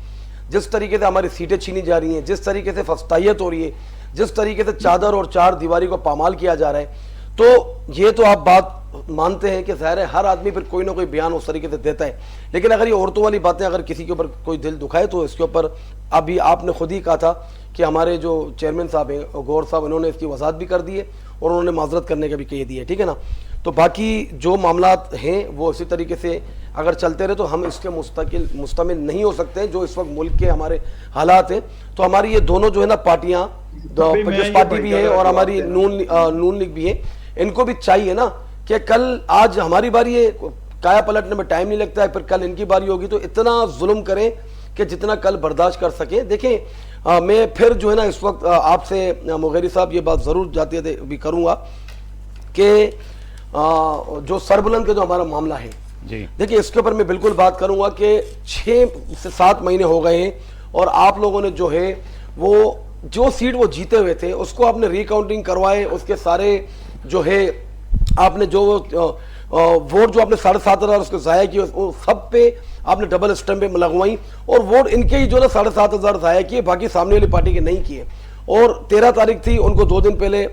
जिस तरीके से हमारी सीटें छीनी जा रही हैं, जिस तरीके से फस्तायत हो रही है, जिस तरीके से चादर और चार दीवारी को पामाल किया जा रहा है, तो ये तो आप बात मानते हैं कि ज़ाहिर है हर आदमी फिर कोई ना कोई बयान उस तरीके से देता है, लेकिन अगर ये औरतों वाली बातें अगर किसी के ऊपर कोई दिल दुखाए तो इसके ऊपर अभी आपने खुद ही कहा था कि हमारे जो चेयरमैन साहब हैं गौर साहब, उन्होंने इसकी वजाहत भी कर दी है और उन्होंने माजरत करने का भी कह दिया है, ठीक है ना। तो बाकी जो मामलात हैं वो इसी तरीके से अगर चलते रहे तो हम इसके मुस्तमिल नहीं हो सकते हैं। जो इस वक्त मुल्क के हमारे हालात हैं, तो हमारी ये दोनों जो है ना पार्टियां, पीपल्स पार्टी भी है और हमारी नून लीग भी है, इनको भी चाहिए ना कि कल आज हमारी बारी है, काया पलटने में टाइम नहीं लगता है, फिर कल इनकी बारी होगी, तो इतना जुल्म करें कि जितना कल बर्दाश्त कर सकें। देखें मैं फिर जो है ना इस वक्त आपसे मुगेरी साहब ये बात ज़रूर जाते भी करूँगा कि जो सरबुलंद का जो हमारा मामला है, देखिए इसके ऊपर मैं बिल्कुल बात करूंगा कि 6 से 7 महीने हो गए हैं और आप लोगों ने जो है वो जो सीट वो जीते हुए थे उसको आपने रिकाउंटिंग करवाए, उसके सारे जो है आपने जो वोट जो आपने 7,500 उसको ज़ाया किए, वो सब पे आपने डबल स्टैंप लगवाई और वोट इनके ही जो ना 7,500 ज़ाया किए, बाकी सामने वाली पार्टी के नहीं किए। और 13 तारीख थी, उनको 2 दिन पहले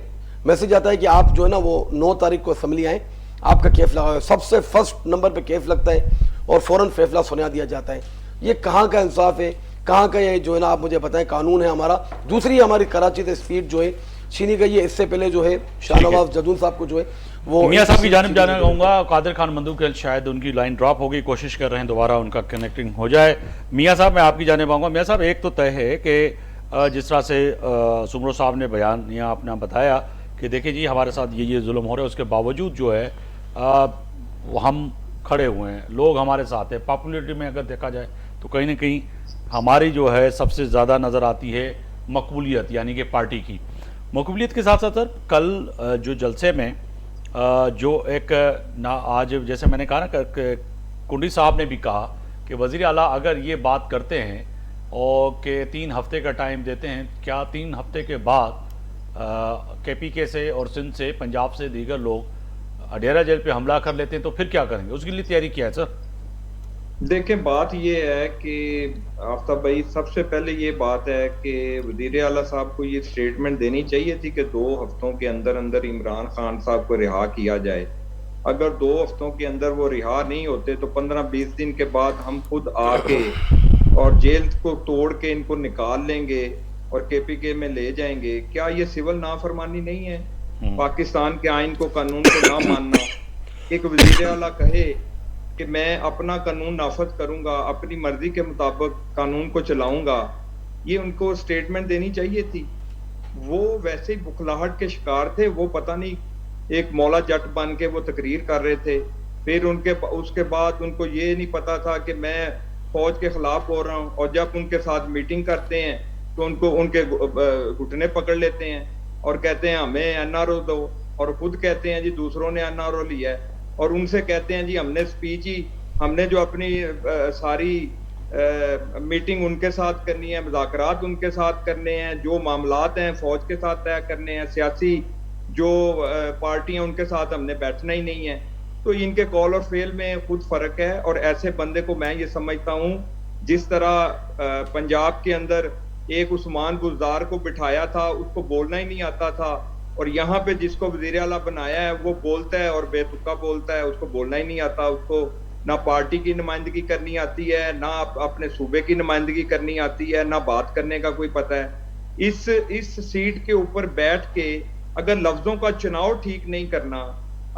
मैसेज आता है कि आप जो है ना वो 9 तारीख को असम्बली आए, आपका केफ लगा, सबसे फर्स्ट नंबर पे केफ लगता है और फौरन फैसला सुना दिया जाता है। ये कहाँ का इंसाफ है, कहाँ का ये जो है ना आप मुझे बताएं कानून है हमारा। दूसरी हमारी कराची से स्पीड जो है छीनी गई है, इससे पहले जो है शाहनवाज जदून साहब को जो है वो मियां साहब की जानिब जाना चाहूँगा। कादिर खान मंदू शायद उनकी लाइन ड्रॉप हो गई, कोशिश कर रहे हैं दोबारा उनका कनेक्टिंग हो जाए। मियां साहब मैं आपकी जानिब आऊँगा। मियां साहब एक तो तय है कि जिस तरह से सुमरो साहब ने बयान यहाँ अपना बताया कि देखिए जी हमारे साथ ये जुल्म हो रहा है, उसके बावजूद जो है हम खड़े हुए हैं, लोग हमारे साथ हैं। पॉपुलरिटी में अगर देखा जाए तो कहीं ना कहीं हमारी जो है सबसे ज़्यादा नज़र आती है मकबूलियत, यानी कि पार्टी की मकबूलियत के साथ साथ सर कल जो जलसे में जो एक ना आज जैसे मैंने कहा ना कुंडी साहब ने भी कहा कि वज़ीर आला अगर ये बात करते हैं और कि 3 हफ्ते का टाइम देते हैं, क्या 3 हफ्ते के बाद KPK से और सिंध से, पंजाब से दीगर लोग अडेरा जेल पे हमला कर लेते हैं तो फिर क्या करेंगे? उसके लिए तैयारी क्या है सर? देखें बात ये है कि आफ्ताब भाई, सबसे पहले ये बात है कि वज़ीर आला साहब को ये स्टेटमेंट देनी चाहिए थी कि 2 हफ्तों के अंदर अंदर इमरान खान साहब को रिहा किया जाए। अगर 2 हफ्तों के अंदर वो रिहा नहीं होते तो 15-20 दिन के बाद हम खुद आके और जेल को तोड़ के इनको निकाल लेंगे और KPK में ले जाएंगे। क्या ये सिविल नाफरमानी नहीं है? पाकिस्तान के आइन को, कानून को ना मानना। एक वज़ीर आला कहे कि मैं अपना कानून नाफज करूंगा, अपनी मर्जी के मुताबिक कानून को चलाऊंगा, ये उनको स्टेटमेंट देनी चाहिए थी। वो वैसे ही बुखलाहट के शिकार थे। वो पता नहीं एक मौला जट बन के वो तकरीर कर रहे थे, फिर उसके बाद उनको ये नहीं पता था कि मैं फौज के खिलाफ बोल रहा हूँ, और जब उनके साथ मीटिंग करते हैं तो उनको उनके घुटने पकड़ लेते हैं और कहते हैं हमें NRO दो, और खुद कहते हैं जी दूसरों ने NRO लिया है, और उनसे कहते हैं जी हमने स्पीच ही, हमने जो अपनी सारी मीटिंग उनके साथ करनी है, मुज़ाकरात उनके साथ करने हैं, जो मामलात हैं फौज के साथ तय करने हैं, सियासी जो पार्टियां उनके साथ हमने बैठना ही नहीं है। तो इनके कॉल और फेल में खुद फर्क है। और ऐसे बंदे को मैं ये समझता हूँ, जिस तरह पंजाब के अंदर एक उस्मान गुलजार को बिठाया था, उसको बोलना ही नहीं आता था, और यहाँ पे जिसको वज़ीर आला बनाया है वो बोलता है और बेतुका बोलता है, उसको बोलना ही नहीं आता, उसको ना पार्टी की नुमाइंदगी करनी आती है, ना अपने सूबे की नुमाइंदगी करनी आती है, ना बात करने का कोई पता है। इस सीट के ऊपर बैठ के अगर लफ्जों का चुनाव ठीक नहीं करना,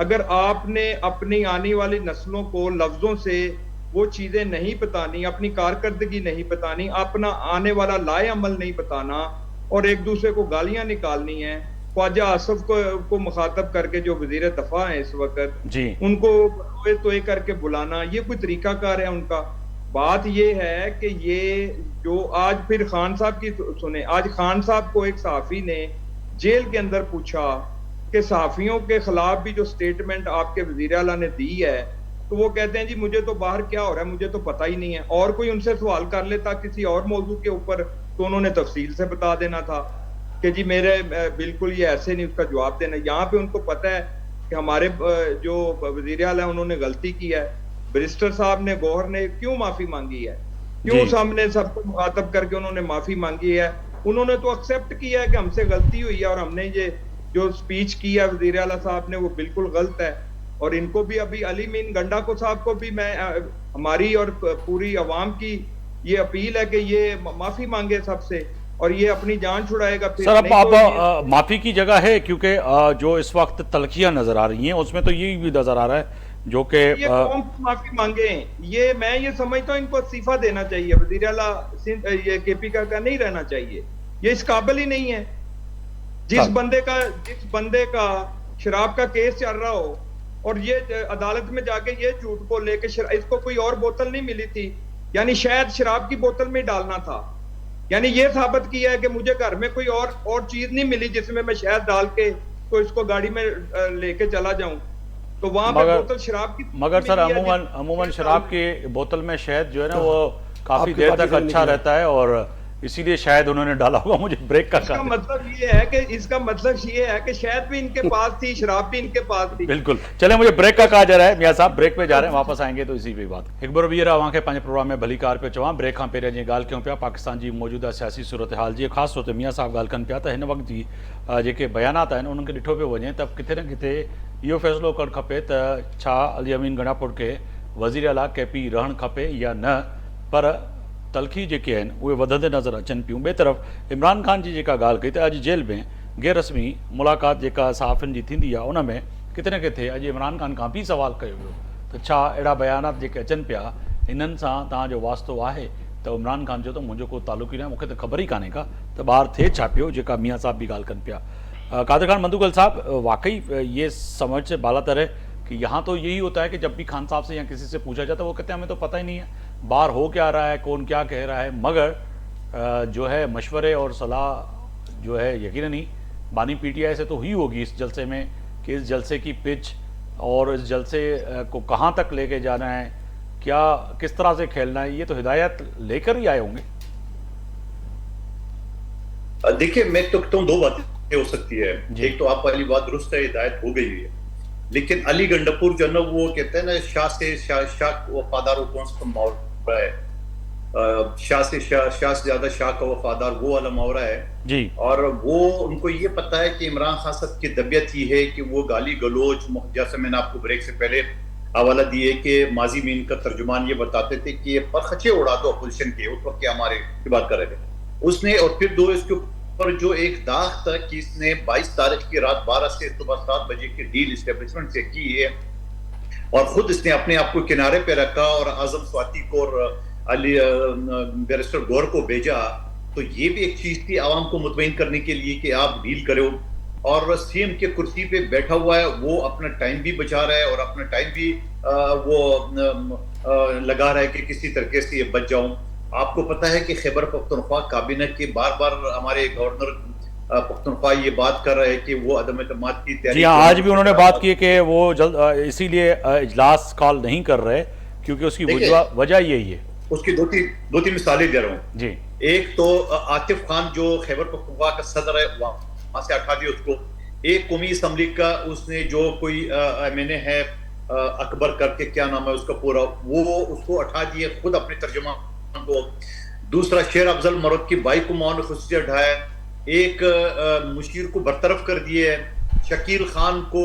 अगर आपने अपनी आने वाली नस्लों को लफ्जों से वो चीजें नहीं बतानी, अपनी कारकर्दगी नहीं बतानी, अपना आने वाला लाए अमल नहीं बताना, और एक दूसरे को गालियां निकालनी है, ख्वाजा आसफ को मुखातब करके जो वजीर दफा है इस वक्त, उनको तो करके बुलाना, ये कोई तरीकाकार है उनका? बात ये है कि ये जो आज फिर खान साहब की सुने, आज खान साहब को एक सहाफी ने जेल के अंदर पूछा कि सहाफियों के खिलाफ भी जो स्टेटमेंट आपके वजीर आला ने दी है, तो वो कहते हैं जी मुझे तो बाहर क्या हो रहा है मुझे तो पता ही नहीं है। और कोई उनसे सवाल कर लेता किसी और मौजू के ऊपर तो उन्होंने तफसील से बता देना था कि जी मेरे बिल्कुल ये ऐसे नहीं, उसका जवाब देना। यहाँ पे उनको पता है कि हमारे जो वजीर आला है उन्होंने गलती की है। बैरिस्टर साहब ने, गौहर ने क्यों माफी मांगी है, क्यों सामने सबको मुखातब करके उन्होंने माफी मांगी है? उन्होंने तो एक्सेप्ट किया है कि हमसे गलती हुई है और हमने ये जो स्पीच की है वजीर आला साहब ने वो बिल्कुल गलत है। और इनको भी अभी अली मीन गंडा को साहब को भी मैं हमारी और पूरी अवाम की ये अपील है कि ये माफी मांगे सबसे और ये अपनी जान छुड़ाएगा फिर। सर अब नहीं तो आप माफी की जगह है, क्योंकि जो इस वक्त तलखियां नजर आ रही हैं उसमें तो यही भी नजर आ रहा है जो कि ये कौन माफी मांगे हैं, ये मैं ये समझता हूँ इनको इस्तीफा देना चाहिए, वजीर आला ये केपी का नहीं रहना चाहिए, ये इस काबिल ही नहीं है। जिस बंदे का शराब का केस चल रहा हो और ये अदालत में जाके ये झूठ को लेके इसको कोई और बोतल नहीं मिली थी, यानी शायद शराब की बोतल में डालना था, यानी ये साबित किया है कि मुझे घर में कोई और चीज नहीं मिली जिसमें मैं शहद डाल के तो इसको गाड़ी में लेके चला जाऊं, तो वहां पर बोतल शराब की। मगर सर अमूमन शराब की बोतल में शहद जो है ना वो काफी देर तक अच्छा रहता है और इसीलिए शायद उन्होंने डाला होगा। मुझे ब्रेक का इसका मतलब ये है कि शायद भी इनके पास थी, शराब भी इनके पास थी। बिल्कुल। चले मुझे ब्रेक का कहा जा रहा है, मियां साहब ब्रेक पे जा रहे हैं, वापस आएंगे तो इसी पे बात। एक बार भी रहा वहाँ के पंहिंजे प्रोग्राम में भली कार पे चवां ब्रेक खां पहिरियों जी ॻाल्हि कयूं पिया पाकिस्तान जी मौजूदा सियासी सूरत हाल जी, ख़ासि तौर ते मियां साहब ॻाल्हि कनि पिया त हिन वक़्त जी जेके बयानात आहिनि उन्हनि खे ॾिठो पियो वञे त किथे न किथे इहो फ़ैसिलो करणु खपे त छा अली अमीन गंडापुर खे वज़ीर आला केपी रहणु खपे या न, पर तलखी जेके आहिनि उहे वधंदे नज़र अचनि पियूं। ॿिए तरफ़ इमरान ख़ान जी जेका ॻाल्हि कई त अॼु जेल में गैर रस्मी मुलाक़ात जेका सहाफ़ियुनि जी थींदी आहे उन में किथे न किथे अॼु इमरान ख़ान खां बि सवाल कयो वियो त छा अहिड़ा बयानात जेके अचनि पिया इन्हनि सां तव्हांजो वास्तो आहे त इमरान ख़ान जो त मुंहिंजो को तालुक़ ई न आहे, मूंखे त ख़बर ई कान्हे का त ॿाहिरि थिए छा पियो, जेका मियां साहब भी ॻाल्हि कनि पिया। कादिर खान मंदुगल साहब, वाकई ये समझ से बालातर है कि यहाँ तो यही होता है कि जब भी खान साहब से या किसी से पूछा जाता है वो कहते हैं हमें तो पता ही नहीं है बाहर हो क्या रहा है, कौन क्या कह रहा है, मगर जो है मशवरे और सलाह जो है यकीनन ही बानी पीटीआई से तो हुई होगी इस जलसे में कि इस जलसे की पिच और इस जलसे को कहाँ तक लेके जाना है, क्या किस तरह से खेलना है, ये तो हिदायत लेकर ही आए होंगे। देखिए मैं तो कहता हूँ दो बातें हो सकती है, एक तो आप वाली बात दुरुस्त है, हिदायत हो गई है, लेकिन अली गंडापुर जो है ना वो कहते हैं ना शाह से शाह वफादार वो कौन सा मुहावरा है, शाह से ज्यादा शाह का वफादार वो वाला मुहावरा है जी। और वो उनको ये पता है कि इमरान खान साहब की तबीयत ही है कि वो गाली गलोच, जैसे मैंने आपको ब्रेक से पहले हवाला दिए कि माजी में इनका तर्जुमान ये बताते थे कि ये परखचे उड़ा दो अपोजिशन के, उस वक्त हमारे की बात कर रहे थे उसने, और फिर दो इसके ऊपर जो एक दाग था कि इसने 22 तारीख की रात 12 से सुबह 7 बजे की डील इस्टेब्लिशमेंट से की है और खुद इसने अपने आप को किनारे पे रखा और आजम स्वाति को और अली बैरिस्टर गौर को भेजा, तो ये भी एक चीज थी आवाम को मुतमईन करने के लिए कि आप डील करो, और सीएम के कुर्सी पे बैठा हुआ है वो अपना टाइम भी बचा रहा है और अपना टाइम भी वो लगा रहा है कि किसी तरीके से ये बच जाऊं। आपको पता है कि खैबर पख्तूनख्वा काबीना के बार बार हमारे गवर्नर पख्तूनख्वा ये बात कर रहे हैं कि वो अदम एतमाद की तैयारी। जी हाँ, आज भी उन्होंने बात की कि वो जल्द इसीलिए इजलास कॉल नहीं कर रहे क्योंकि उसकी वजह यही है। उसकी दो तीन मिसालें दे रहा हूँ जी। एक तो आतिफ खान जो खैबर पख्तूनख्वा का सदर है वहां से हटा दिया उसको, एक कौमी असम्बली का उसने जो कोई एमएनए है अकबर करके क्या नाम है उसका पूरा, वो उसको हटा दिए खुद अपने तर्जुमान को। दूसरा शेर अफजल मरद की बाइक को मौन खुद से हटाया, एक मुशीर को बरतरफ कर दिए, शकील खान को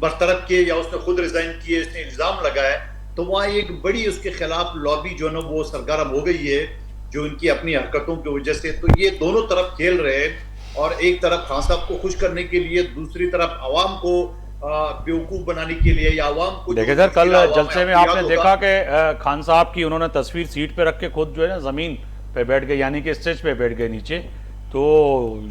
बरतरफ किए या उसने खुद रिजाइन किए, इसने इल्जाम लगाया, तो वहाँ एक बड़ी उसके खिलाफ लॉबी जो है वो सरगर्म हो गई है जो इनकी अपनी हरकतों की वजह से। तो ये दोनों तरफ खेल रहे हैं और एक तरफ खान साहब को खुश करने के लिए, दूसरी तरफ आवाम को बेवकूफ बनाने के लिए या आवाम को। देखिए सर, कल जलसे में आपने देखा कि खान साहब की उन्होंने तस्वीर सीट पे रख के खुद जो है ना जमीन पे बैठ गए, यानी कि स्टेज पे बैठ गए नीचे, तो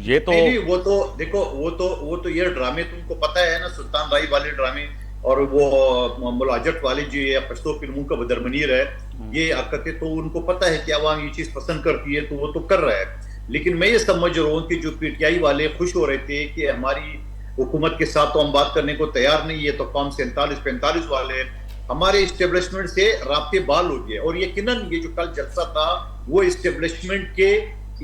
ये तो नहीं, वो तो देखो वो तो ये ड्रामे तुमको पता है ना, सुल्तान राई वाले ड्रामे और वो मुलाजट वाले जो ये पश्तो फिल्मों का बदरमनीर है, ये हरकतें तो उनको पता है कि आवाम ये चीज पसंद करती है तो वो तो कर रहा है। लेकिन मैं ये समझ रहा हूँ कि जो पीटीआई वाले खुश हो रहे थे कि हमारी हुकूमत के साथ तो हम बात करने को तैयार नहीं है, तो कौम 47-45 वाले हमारे इस्टेब्लिशमेंट से राब्ते बाल हो गए, और यकीनन ये जो कल जलसा था वो इस्टेब्लिशमेंट के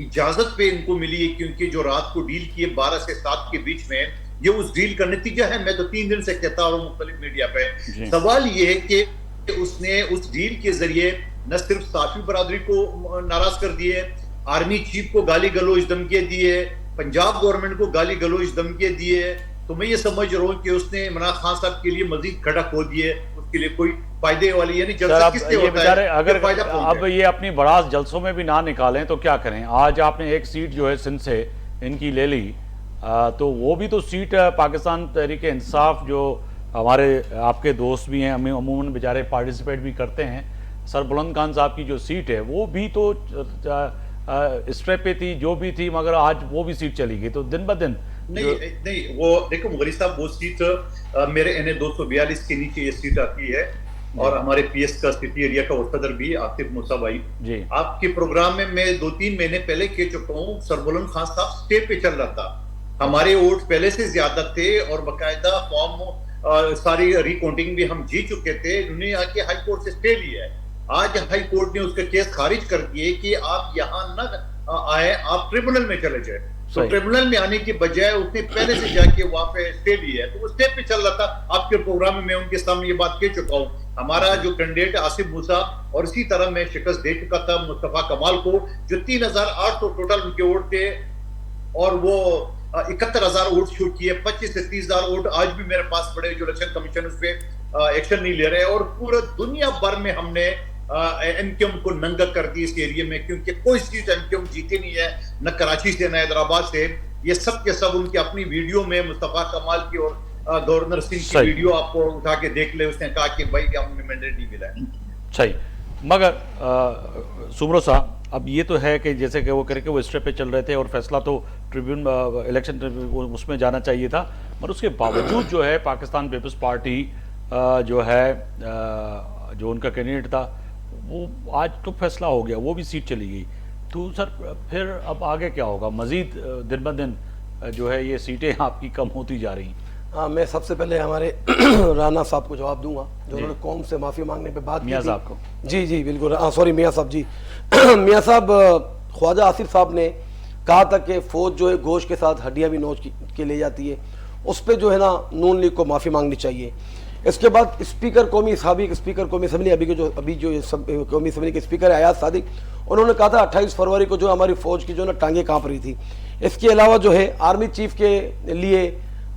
इजाजत पे इनको मिली है, क्योंकि जो रात को डील की 12 से 7 के बीच में ये उस डील का नतीजा है। मैं तो 3 दिन से कहता हूँ मुख्तलिफ मीडिया पे, सवाल ये है कि उसने उस डील के जरिए न सिर्फ साफी बरादरी को नाराज कर दिए, आर्मी चीफ को गाली गलौज धमकियां दी है, पंजाब गवर्नमेंट को गाली गलौज धमकियां दी है, तो मैं ये समझ रहा हूँ कि उसने इमरान खान साहब के लिए मजीद खड़ा खो दिए, उसके लिए कोई फायदे वाली यानी जलसा किससे होता बेचारे है, अगर फायदा अब ये अपनी बड़ास जलसों में भी ना निकालें तो क्या करें। आज आपने एक सीट जो है सिंध से इनकी ले ली, तो वो भी तो सीट पाकिस्तान तहरीक इंसाफ जो हमारे आपके दोस्त भी हैं, हमें अमूमन बेचारे पार्टिसिपेट भी करते हैं, सरबुलंद खान साहब की जो सीट है वो भी तो स्ट्रेप पे थी, जो भी थी, मगर आज वो भी सीट चली गई। तो दिन ब दिन नहीं वो देखो मुगली साहब, वो सीट मेरे NA 242 के नीचे ये सीट आती है और हमारे PS का सिटी एरिया का सदर भी आतिफ मूसा भाई जी, आपके आपके प्रोग्राम में मैं 2-3 महीने पहले कह चुका हूँ, सरबुलंद खान साहब स्टे पे चल रहा था, हमारे वोट पहले से ज्यादा थे और बकायदा फॉर्म सारी रिकाउंटिंग भी हम जीत चुके थे। उन्होंने आके हाई कोर्ट से स्टे लिया है, आज हाई कोर्ट ने उसका केस खारिज कर दिए कि आप यहाँ न आए, आप ट्रिब्यूनल में चले जाए। तो ट्रिब्यूनल में आने की बजाय उसने पहले से जाके वहां पे स्टे लिया है, तो वो स्टे पे चल रहा था। आपके प्रोग्राम में मैं उनके सामने ये बात कह चुका हूँ, हमारा जो कैंडिडेट आसिफ मूसा, और इसी तरह मैं शिकस्त दे चुका था मुस्तफा कमाल को, जो 3800 टोटल उनके वोट थे और वो 71,000 वोट शूट किए, 25 से 30,000 वोट आज भी मेरे पास पड़े, जो इलेक्शन कमीशन उस पर एक्शन नहीं ले रहे। और पूरे दुनिया भर में हमने MQM को नंगा कर दी इस एरिया में, क्योंकि कोई सीट MQM जीती नहीं है, न कराची से न हैदराबाद से। ये सब के सब उनकी अपनी वीडियो में मुस्तफा कमाल की और गवर्नर सिंह की वीडियो आपको उठा के देख ले, उसने कहा कि भाई हमें मैंडेट नहीं मिला है। सही, मगर सुमरो साहब अब ये तो है कि जैसे कि वो करके वो स्टेप पे चल रहे थे और फैसला तो ट्रिब्यून इलेक्शन उसमें जाना चाहिए था, मगर उसके बावजूद जो है पाकिस्तान पीपल्स पार्टी जो है जो उनका कैंडिडेट था वो आज तो फैसला हो गया, वो भी सीट चली गई। तो सर फिर अब आगे क्या होगा? मजीद दिन ब दिन जो है ये सीटें आपकी कम होती जा रही। हाँ, मैं सबसे पहले हमारे राना साहब को जवाब दूंगा जो उन्होंने कौम से माफ़ी मांगने पे बात की मियाँ थी। साहब को जी जी बिल्कुल, सॉरी मियाँ साहब जी मियाँ साहब, ख्वाजा आसिफ साहब ने कहा था कि फ़ौज जो है गोश्त के साथ हड्डियाँ भी नोच के ले जाती है, उस पर जो है ना नून लीग को माफ़ी मांगनी चाहिए। इसके बाद स्पीकर कौमी साबिक स्पीकर कौमी असम्बली अभी जो कौमी असम्बली के स्पीकर है अयाज सादिक, उन्होंने कहा था 28 फरवरी को जो हमारी फ़ौज की जो ना टांगें काँप रही थी। इसके अलावा जो है आर्मी चीफ के लिए,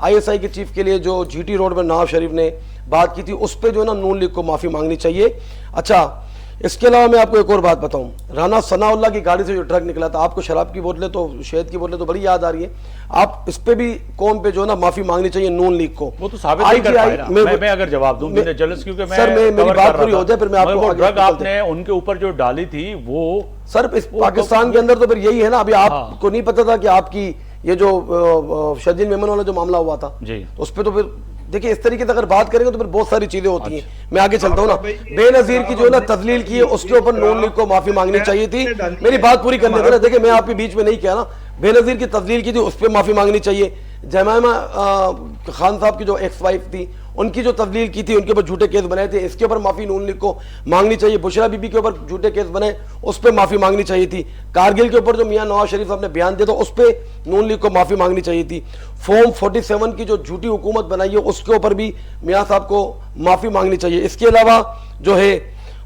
ISI के चीफ के लिए जो GT रोड में नवाज शरीफ ने बात की थी, उस पर जो है ना नून लीग को माफ़ी मांगनी चाहिए। अच्छा, इसके अलावा मैं आपको एक और बात बताऊं, राना सनाउल्लाह की गाड़ी से जो ट्रक निकला था, आपको शराब की बोतलें तो शहद की बोतलें तो बड़ी याद आ रही है, आप इस पे भी कौम पे जो है ना माफी मांगनी चाहिए नून लीग को। वो तो साबित नहीं कर पाए ना। मैं अगर जवाब दूं जल्द, क्योंकि मैं सर मेरी बात पूरी हो जाए फिर मैं आपको ड्रग आपने उनके ऊपर जो डाली थी वो सर इस पाकिस्तान के अंदर तो फिर यही है ना। अभी आपको नहीं पता था कि आपकी ये जो शजीन मेमन वाला जो मामला हुआ था जी, उस पर तो फिर देखिए इस तरीके से अगर बात करेंगे तो फिर बहुत सारी चीजें होती हैं। मैं आगे चलता हूँ ना, बेनजीर की जो है ना तजलील की है उसके ऊपर नून लीग को माफी मांगनी चाहिए थी। मेरी बात पूरी करने दो ना, देखिए मैं आपके बीच में नहीं किया ना, बेनजीर की तजलील की थी उस पर माफी मांगनी चाहिए। जमाइमा खान साहब की जो एक्स वाइफ थी उनकी जो तजलील की थी, उनके ऊपर झूठे केस बनाए थे, इसके ऊपर माफी नून लीग को मांगनी चाहिए। बुशरा बीबी के ऊपर झूठे केस बने, उस पर माफी मांगनी चाहिए थी। कारगिल के ऊपर जो मियां नवाज शरीफ साहब ने बयान दिया था उस पर नून लीग को माफी मांगनी चाहिए थी। फॉर्म 47 की जो झूठी हुकूमत बनाई है उसके ऊपर भी मियां साहब को माफी मांगनी चाहिए। इसके अलावा जो है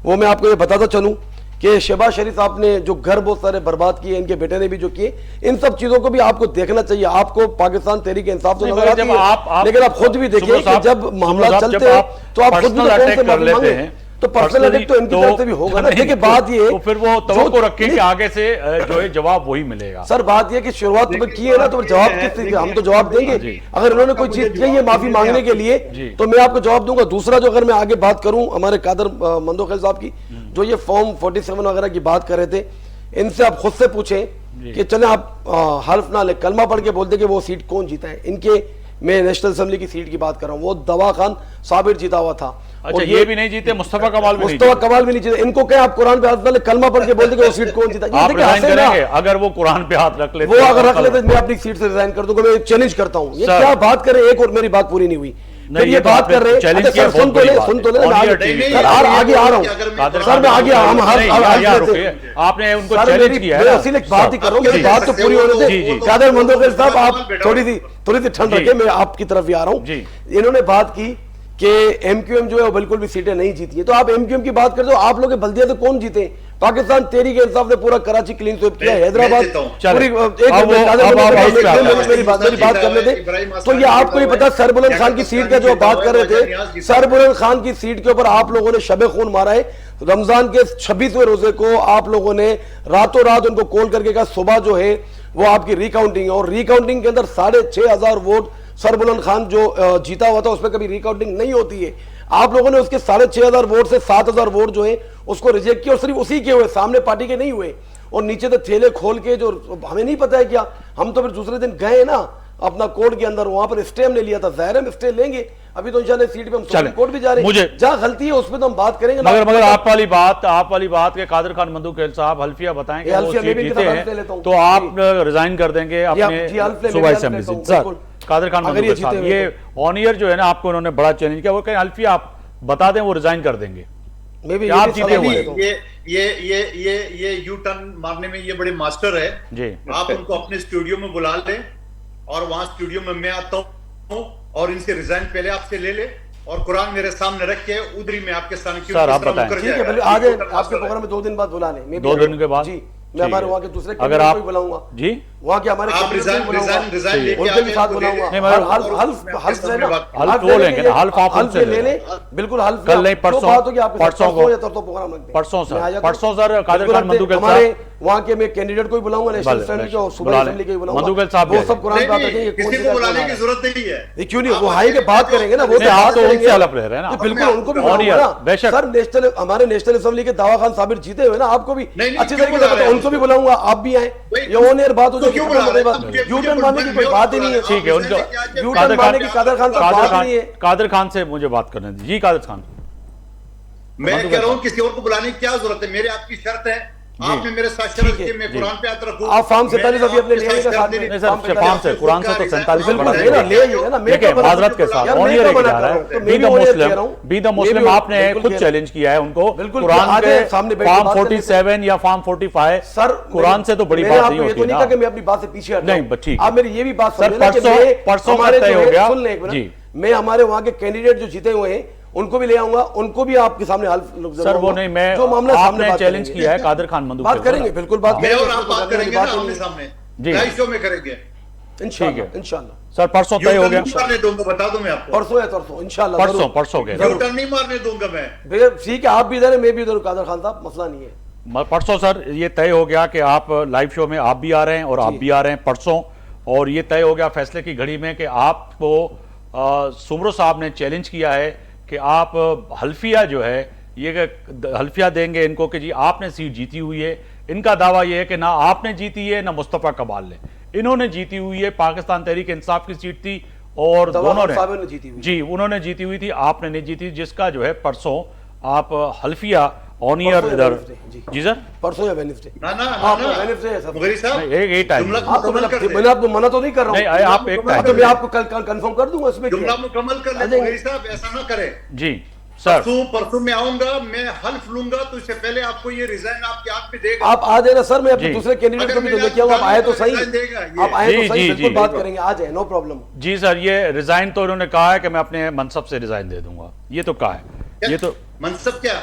वो मैं आपको ये बताता चलूं कि शहबाज शरीफ साहब ने जो घर बहुत सारे बर्बाद किए, इनके बेटे ने भी जो किए, इन सब चीजों को भी आपको देखना चाहिए। आपको पाकिस्तान तहरीक इंसाफ तो नजर आती है, लेकिन आप खुद भी देखिए कि जब मामला चलते हैं तो आप खुद भी माफी मांगे, तो पर्सनल अटैक तो इनकी तरफ से भी होगा ना। देखिए बात ये तो फिर वो तवक्को रखें कि आगे से जो है जवाब वही मिलेगा। सर बात ये कि शुरुआत तो की है ना, तो जवाब किस, हम तो जवाब देंगे। अगर इन्होंने कोई चीज कही है माफी मांगने के लिए तो मैं आपको जवाब दूंगा। दूसरा जो अगर मैं आगे बात करूं हमारे कादर मंदोखेल साहब की, जो ये फॉर्म 47 वगैरह की बात कर रहे थे, इनसे आप खुद से पूछें कि चले आप हल्फ ना ले, कलमा पढ़ के बोलते कि वो सीट कौन जीता है। इनके मैं नेशनल असेंबली की सीट की बात कर रहा हूँ, वो दवा खान साबिर जीता हुआ था। अच्छा, ये भी नहीं जीते, मुस्तफा कमाल भी नहीं जीते। इनको क्या आप कुरान पे हाथ डाले, कलमा पढ़ के बोलते कि वो सीट कौन जीता। आप रिजाइन करेंगे अगर वो कुरान पे हाथ रख लेते, वो अगर रख लेते मैं अपनी सीट से रिजाइन कर दूंगा। मैं चैलेंज करता हूँ, ये क्या बात करें। एक और मेरी बात पूरी नहीं हुई, ये बात कर रहे हैं। सुन तो ले सर, आगे आ रहा हूँ सर, मैं आगे आपने उनको चैलेंज किया है, इसीलिए बात ही कर रहा हूँ। मेरी बात तो पूरी होने दे। कादर मंदोखेल साहब आप थोड़ी सी ठंड रखे, मैं आपकी तरफ ही आ रहा हूँ। इन्होंने बात की कि एमक्यूएम जो है वो बिल्कुल भी सीटें नहीं जीती है। तो आप एमक्यूएम की बात करते हो, आप लोग बल्दिया से कौन जीते? पाकिस्तान तहरीक इंसाफ ने पूरा कराची क्लीन स्वीप किया, हैदराबाद पूरी मेरी बात करने थे। तो ये आपको ही पता, सरबुलंद खान की सीट का जो बात कर रहे थे, सरबुलंद खान की सीट के ऊपर आप लोगों ने शबे खून मारा है। रमजान के 26वें रोजे को आप लोगों ने रातों रात उनको कॉल करके कहा सुबह जो है वो आपकी रिकाउंटिंग है, और रिकाउंटिंग के अंदर 6,500 वोट सरबुलंद खान जो जीता हुआ था उसमें कभी रिकाउंटिंग नहीं होती है। आप लोगों ने उसके 6,500 वोट से 7,000 वोट जो है उसको रिजेक्ट किया, और सिर्फ उसी के हुए, सामने पार्टी के नहीं हुए। और नीचे तो थैले खोल के, जो हमें नहीं पता है क्या, हम तो फिर दूसरे दिन गए ना अपना कोर्ट के अंदर, वहां पर स्टे हमने लिया था, जाहिर है हम स्टे लेंगे। अभी तो इंशाल्लाह सीट पे हम सुप्रीम कोर्ट भी जा रहे हैं, जहां गलती है उसमें तो हम बात करेंगे। मगर आप वाली बात के कादर खान मंदूखेल साहब हल्फिया बताएंगे वो सीट जीते हैं तो आप रिजाइन कर देंगे अपने सूबाई असेंबली से। सर कादर खान मंदूखेल साहब, ये ऑन ईयर जो है ना आपको उन्होंने बड़ा चैलेंज किया, वो कहें हल्फिया आप बता दें वो रिजाइन कर देंगे, आप जीते हुए। ये यू टर्न मारने में ये बड़े मास्टर है जी। आप उनको अपने स्टूडियो में बुला लें और वहां स्टूडियो में मैं आता हूं और इनसे रिजाइन पहले आपसे ले ले और कुरान मेरे सामने रख के उधरी में आपके सामने क्यों सर आप बताएं। ठीक है, आज आपके प्रोग्राम में 2 दिन बाद बुला लें, 2 दिन के बाद जी मैं हमारे वहाँ के दूसरे अगर आप बुलाऊंगा जी, वहाँ के हमारे आप रिजाइन उनके भी साथ बुलाऊंगा। ले ले बिल्कुल हल्फ कल नहीं परसों सर कादर खान मंदूखेल साहब वहाँ के मैं कैंडिडेट को भी बुलाऊंगा, नेशनल असेंबली के और सूबाई असेंबली के भी बुलाऊंगा। मंदूखेल साहब वो सब कुरान बात करेंगे, किसी को बुलाने की जरूरत नहीं है। क्यों नहीं, वो हाई के बात करेंगे ना, वो तो उनसे अलग रह रहे हैं ना, बिल्कुल उनको भी बुलाऊंगा ना सर। नेशनल हमारे नेशनल असेंबली के दावा खान साबिर जीते हुए ना, आपको भी अच्छी तरीके से पता है, उनको भी बुलाऊंगा, आप भी आए। ये ऑन एयर बात हो जाएगी, यू टर्न मारने की कोई बात ही नहीं है। ठीक है, उनको यू टर्न मारने की कादर खान साहब बात नहीं है। कादर खान से मुझे बात करने दीजिए। जी कादर खान, मैं कह रहा हूं किसी और को बुलाने की क्या जरूरत है, मेरे आपकी शर्त है, आपने मेरे साथ शर्त की मैं कुरान पे हाथ रखूं। आप फॉर्म 47 अभी अपने लेने के साथ में फॉर्म से कुरान से तो 47 बिल्कुल ले आइएगा ना, देखिए माजरत के साथ ऑन ईयर कह रहा है बी द मुस्लिम आपने खुद चैलेंज किया है उनको कुरान के फॉर्म 47 या फॉर्म 45 सर कुरान से तो बड़ी बात नहीं होती ना। मैं अपनी बात से पीछे हट नहीं ठीक, आप मेरी ये भी बात सर परसों तय हो गया। सुन लें जी, मैं हमारे वहाँ के कैंडिडेट जो जीते हुए हैं उनको भी ले आऊंगा, उनको भी आपके सामने सर वो नहीं, मैं जो मामला आपने चैलेंज किया है कादर खान मंदूखेल बात करेंगे, बिल्कुल बात करेंगे, और आप बात करेंगे ना आमने सामने जी, लाइव शो में करेंगे इंशाल्लाह। इंशाल्लाह सर परसों तय हो गया, मारने दूंगा, बता दूं मैं आपको, परसों है परसों इंशाल्लाह, परसों के यूटर्न नहीं मारने दूंगा मैं। ठीक है, आप भी इधर है मैं भी उधर, कादर खान साहब मसला नहीं है। परसों सर ये तय हो गया कि आप लाइव शो में आप भी आ रहे हैं और आप भी आ रहे हैं परसों, और ये तय हो गया फैसले की घड़ी में कि आपको सुमरो साहब ने चैलेंज किया है कि आप हल्फिया जो है ये हल्फिया देंगे इनको कि जी आपने सीट जीती हुई है। इनका दावा ये है कि ना आपने जीती है ना मुस्तफा कमाल ने, इन्होंने जीती हुई है, पाकिस्तान तहरीक इंसाफ की सीट थी और दोनों ने जीती हुई जी, उन्होंने जीती हुई थी, आपने नहीं जीती, जिसका जो है परसों आप हल्फिया ऑन ईयर इधर जी सर परसों या वेडनेसडे ना ना ना वेडनेसडे मुगरी साहब एक टाइम मैंने आपको मना तो नहीं कर रहा हूं, नहीं आप एक टाइम तो मैं आपको कल कंफर्म कर दूंगा, इसमें जुमला मुकम्मल कर ले मुगरी साहब, ऐसा ना करें जी सर। परसों मैं आऊंगा, मैं हल्फ लूंगा तो इससे पहले आपको ये रिजाइन आपके हाथ में देगा। आप आ जाना सर, मैं अपने दूसरे कैंडिडेट को भी तो लेके आऊंगा, आप आए तो सही, आप आए तो सही, बिल्कुल बात करेंगे, आ जाए, नो प्रॉब्लम। जी सर, ये रिजाइन तो उन्होंने कहा है कि मैं अपने मनसब से रिजाइन दे दूंगा, ये तो कहा है। ये तो मनसब क्या,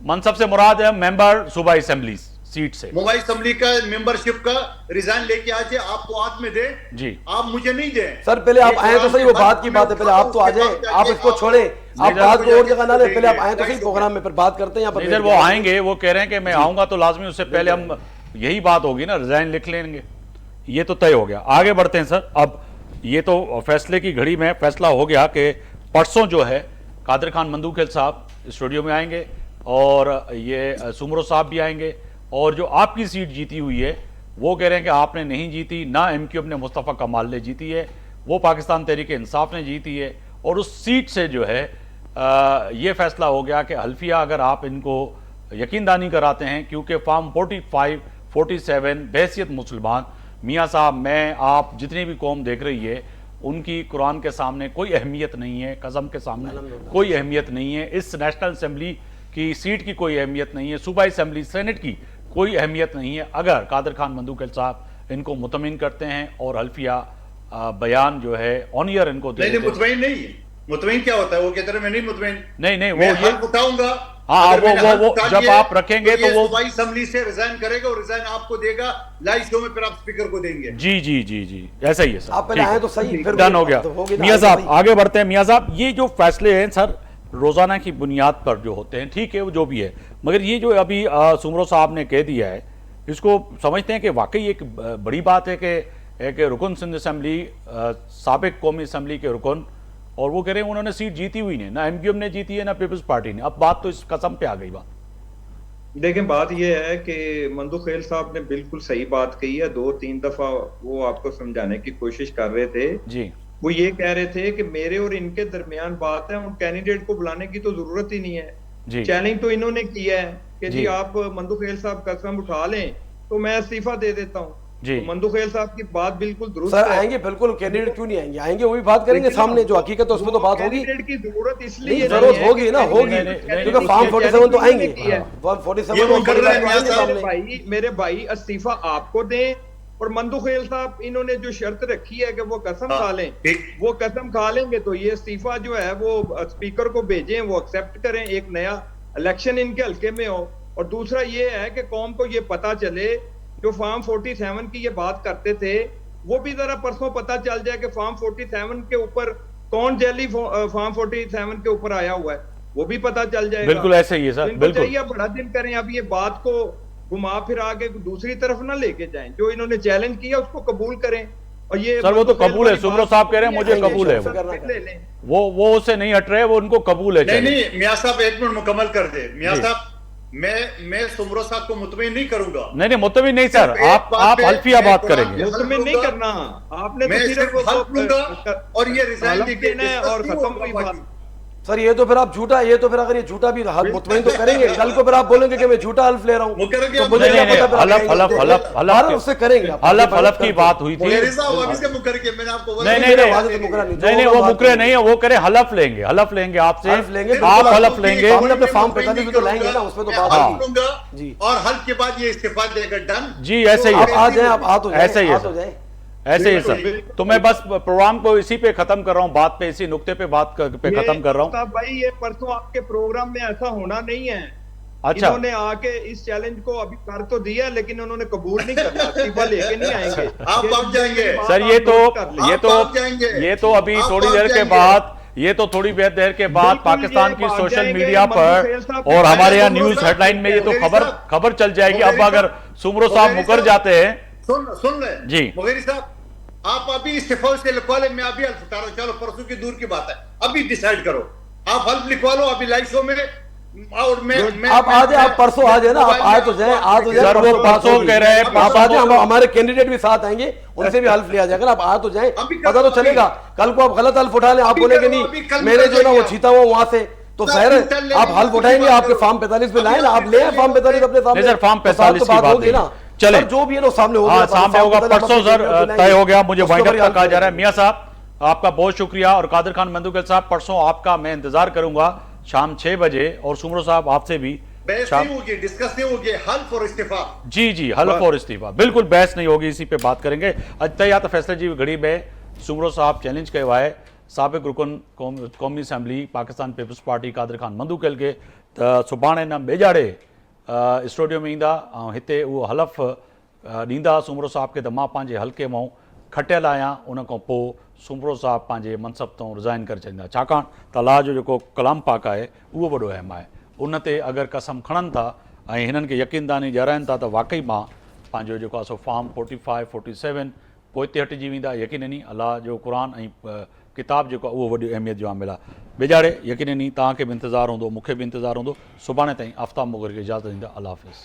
मनसब से मुराद है मेंबर सूबाई असेंबली सीट से, सूबाई असेंबली का मेंबरशिप का रिजाइन लेके आ जाए, आपको हाथ में दे जी, आप मुझे नहीं दे सर। पहले आप आए तो सही, वो बात की बात है, पहले आप तो आ जाए, आप इसको छोड़े, आप बात को और जगह ना ले, पहले आप आए तो सही प्रोग्राम में, फिर बात करते हैं यहाँ पर। इधर वो आएंगे, वो कह रहे हैं कि मैं आऊंगा तो लाजमी उससे पहले हम यही बात होगी ना, रिजाइन लिख लेंगे, ये तो तय हो गया। आगे बढ़ते हैं सर, अब ये तो फैसले की घड़ी में फैसला हो गया कि परसों जो है कादर खान मंदूखेल साहब स्टूडियो में आएंगे और ये सुमरो साहब भी आएंगे, और जो आपकी सीट जीती हुई है वो कह रहे हैं कि आपने नहीं जीती, ना एमक्यू ने मुस्तफ़ा कमाल ने जीती है, वो पाकिस्तान तहरीक इंसाफ ने जीती है, और उस सीट से जो है ये फैसला हो गया कि हल्फिया अगर आप इनको यकीनदानी कराते हैं, क्योंकि फॉर्म 45, 47 बहसियत मुसलमान, मियाँ साहब मैं आप जितनी भी कौम देख रही है उनकी कुरान के सामने कोई अहमियत नहीं है, कसम के सामने कोई अहमियत नहीं है, इस नेशनल असेंबली की सीट की कोई अहमियत नहीं है, सूबाई असेंबली सेनेट की कोई अहमियत नहीं है। अगर कादर खान मंदूखेल साहब इनको मुतमिन करते हैं और हल्फिया बयान जो है ऑन ईयर इनको नहीं, मुतमिन नहीं, मुतमईन क्या होता है? वो कहते हैं मैं नहीं मुतमईन, नहीं वो मैं ये हक उठाऊंगा। हाँ, अगर मैंने हक वो उठा जब लिया आप रखेंगे तो ये वो सूबाई असेंबली से रिजाइन करेगा और रिजाइन आपको देगा, लाइव शो में फिर आप स्पीकर को देंगे। जी ऐसा ही है सर। आप पहले ठीक है। आए तो सही, फिर डन हो गया। तो होगी ना, मियां आगे साहब सही। आगे बढ़ते हैं। मियां साहब ये जो फैसले हैं सर रोजाना की बुनियाद पर जो होते हैं, ठीक है वो जो भी है, मगर ये जो अभी सुमरो साहब ने कह दिया है, इसको समझते हैं कि वाकई एक बड़ी बात है कि एक रुकन सिंध असम्बली साबिक कौमी असम्बली के रुकन, और वो कह रहे हैं उन्होंने सीट जीती हुई नहीं, ना एमक्यूएम ने जीती है ना पीपल्स पार्टी ने। अब बात तो इस कसम पे आ गई बात। देखें, बात यह है कि मंदू खेल साहब ने बिल्कुल सही बात कही है। 2-3 दफा वो आपको समझाने की कोशिश कर रहे थे। जी वो ये कह रहे थे कि मेरे और इनके दरमियान बात है, उन कैंडिडेट को बुलाने की तो जरूरत ही नहीं है। जी चैलेंज तो इन्होंने किया है कि जी। जी आप मंदू खेल साहब कसम उठा लें तो मैं इस्तीफा दे देता हूँ। जी। तो मंदू खेल साहब की बात बिल्कुल दुरुस्त सर है। आएंगे, बिल्कुल कैंडिडेट क्यों नहीं आएंगे, आएंगे वो भी बात करेंगे सामने, जो हकीकत है उस पर तो बात होगी। कैंडिडेट की जरूरत नहीं, इसलिए जरूरत है होगी कि ना, होगी, नहीं, क्योंकि फॉर्म 47 तो आएंगे। फॉर्म 47 ये वो तो कर रहे हैं, आएंगे मियां सामने। मेरे भाई इस्तीफा आपको दें, और मंदू खेल साहब इन्होंने जो शर्त रखी है कि वो कसम हाँ, खा लें, ठीक। वो कसम खा लेंगे तो ये इस्तीफा जो है वो स्पीकर को भेजें, वो एक्सेप्ट करें, एक नया इलेक्शन इनके हल्के में हो। और दूसरा ये है कि कौम को ये पता चले, जो फॉर्म 47 की ये बात करते थे वो भी जरा परसों पता चल जाए कि फॉर्म 47 के ऊपर कौन जैली फॉर्म 47 के ऊपर आया हुआ है, वो भी पता चल जाएगा। बिल्कुल ऐसे ही है सर, इनको बिल्कुल। चाहिए बड़ा दिन करें, अब ये बात को घुमा फिरा के दूसरी तरफ ना लेके जाएं। जो इन्होंने चैलेंज किया उसको कबूल करें। और ये सर वो तो कबूल है, सुब्रो साहब कह रहे हैं मुझे नहीं, कबूल है, नहीं, करना ले लें। वो उससे नहीं हट रहे, वो उनको कबूल है। नहीं चलिए। नहीं मियां साहब एक मिनट मुकम्मल कर दे। मियां जी। साहब मैं सुमरो साहब को मुतमईन नहीं करूंगा। नहीं मुतमिन नहीं सर, सिर्फ एक आप बात पे हल्फिया मैं बात कुरान करेंगे। के मुतमिन नहीं करना आपने, मैं तो सिर्फ हल्फ लूंगा और ये रिजाइन हल्फ देके देना है और डिस्कस नहीं खत्म होगा हुई बात। बाकी। सर ये तो फिर आप झूठा, ये तो फिर अगर ये झूठा भी मुतमईन तो करेंगे, कल को फिर आप बोलेंगे कि मैं झूठा हल्फ ले रहा हूँ, वो करेंगे, तो हम मुझे क्या नहीं, पता फिर आप हलफ कहेंगे। हलफ उससे करेंगे आप। हलफ की बात हुई थी। मुगेरी साहब अभी से मुकर के मैंने आपको बोला नहीं, कि नहीं, मेरा नहीं, वादा नहीं, नहीं मुकरा है। नहीं। नहीं वो मुकरे नहीं है, वो करे हलफ लेंगे आपसे, हल्फ लेंगे, आप बिल्कुल। हलफ लेंगे। हमने अपने फॉर्म मैं 45 में तो लाएंगे ना, उसमें तो मैं बात हल्फ होगी। लूंगा जी। और हल्फ के बाद ये इस्तीफा देगा। डन जी ऐसे ही आप है, आ जाए, आप आ तो जाए, ऐसे ही है आ तो सर। जाए। ऐसे ही है बिल्कुल, सर। बिल्कुल। तो मैं बस प्रोग्राम को इसी पे खत्म कर रहा हूँ, बात पे इसी नुक्ते पे बात पे ये खत्म कर रहा हूँ। साहब भाई, ये परसों आपके प्रोग्राम में ऐसा होना नहीं है। अच्छा। इन्होंने आके इस चैलेंज को अभी कर तो दिया, लेकिन उन्होंने कबूल नहीं करना, इस्तीफा लेके नहीं आएंगे। आप भाग जाएंगे। सर आप नोट कर लें। आप भाग जाएंगे। ये तो अभी आप थोड़ी भाग देर के जाएंगे। बाद, ये तो थोड़ी देर के बाद बिल्कुल, पाकिस्तान ये की भाग सोशल जाएंगे, मीडिया मंदू पर खेल साहब और को हमारे यहाँ सुमरो न्यूज साहब, हेडलाइन में ये तो मुगेरी खबर साहब, खबर चल जाएगी। अब मुगेरी अगर साहब, सुमरो साहब मुगेरी मुकर साहब, जाते हैं। सुन ले जी। मुगेरी साहब, आप अभी इस्तीफा से लिखवा ले, मैं अभी हल्फ उठा रहा हूं। चलो परसों की दूर की बात है, अभी डिसाइड करो। आप हल्फ लिखवा लो अभी लाइव शो में, और मैं आप आ जाए, आप परसों आ जाए ना, आप आ तो जाए, आ तो जाए। सर, वो परसों होगी। कह रहे हैं, आप आ जाए, हमारे कैंडिडेट भी साथ आएंगे, उनसे भी हल्फ लिया जाएगा। आप आ तो जाए, अभी कर पता तो लो, चलेगा। कल को आप गलत हल्फ उठा लें, आप अभी बोलेंगे कर लो, अभी नहीं कल मैंने कर जो ना वो देंगे जीता हुआ वहां से, तो सब खैर चल लेंगे, आप हल्फ कुछ उठाएंगे, बात आपके करो। फॉर्म 45 में अभी लाए ना, आप आप ले आए फॉर्म 45 अपने सामने। नहीं सर, फॉर्म तो साथ 45 तो की बात बात होगी नहीं। ना। चले। सर, जो भी है ना सामने होगा। हाँ सामने होगा परसों सर, तय हो गया। मुझे वाइंड अप का कहा जा रहा है। मियां साहब आपका बहुत शुक्रिया, और कादिर खान मंदुकल साहब परसों आपका मैं इंतजार करूंगा शाम 6 बजे, और सुमरो साहब आपसे भी बहस शाम। नहीं होगी, डिस्कस नहीं होगी, हल्फ और इस्तीफा। जी हल्फ और इस्तीफा, बिल्कुल बहस नहीं होगी, इसी पे बात करेंगे। अजतयात फैसले जी घड़ी में सुमरो साहब चैलेंज कयो आहे साबिक़ रुकन क़ौमी असम्बली पाकिस्तान पीपल्स पार्टी कादिर खान मंदुकल के, त सुभाणे न बेजाड़े स्टूडियो में ईंदा ऐं हिते उहो हलफ ॾींदा सुमरो साहब खे, त मां पंहिंजे हल्के मां खटियल आहियां। उन खां पोइ सुमरो साहब पंहिंजे मनसब तां रिज़ाइन करे छॾींदा, छाकाणि त अलाह जो जेको कलाम पाक आहे उहो वॾो अहम आहे। उन ते अगरि कसम खणनि था ऐं हिननि खे यकीनदानी ॾियाराइनि था त वाक़ई मां पंहिंजो जेको आहे सो फॉर्म 45 47 पोइ ते हटिजी वेंदा। यकीननी अलाह जो क़ुर ऐं किताब जेको आहे उहो वॾी अहमियत जो आमिल आहे। बेजाड़े यकीननी तव्हांखे बि इंतज़ारु हूंदो, मूंखे बि इंतज़ारु हूंदो। सुभाणे ताईं आफ़ताब मुग़र खे इजाज़त ॾींदा। अल्लाह हाफ़िज़।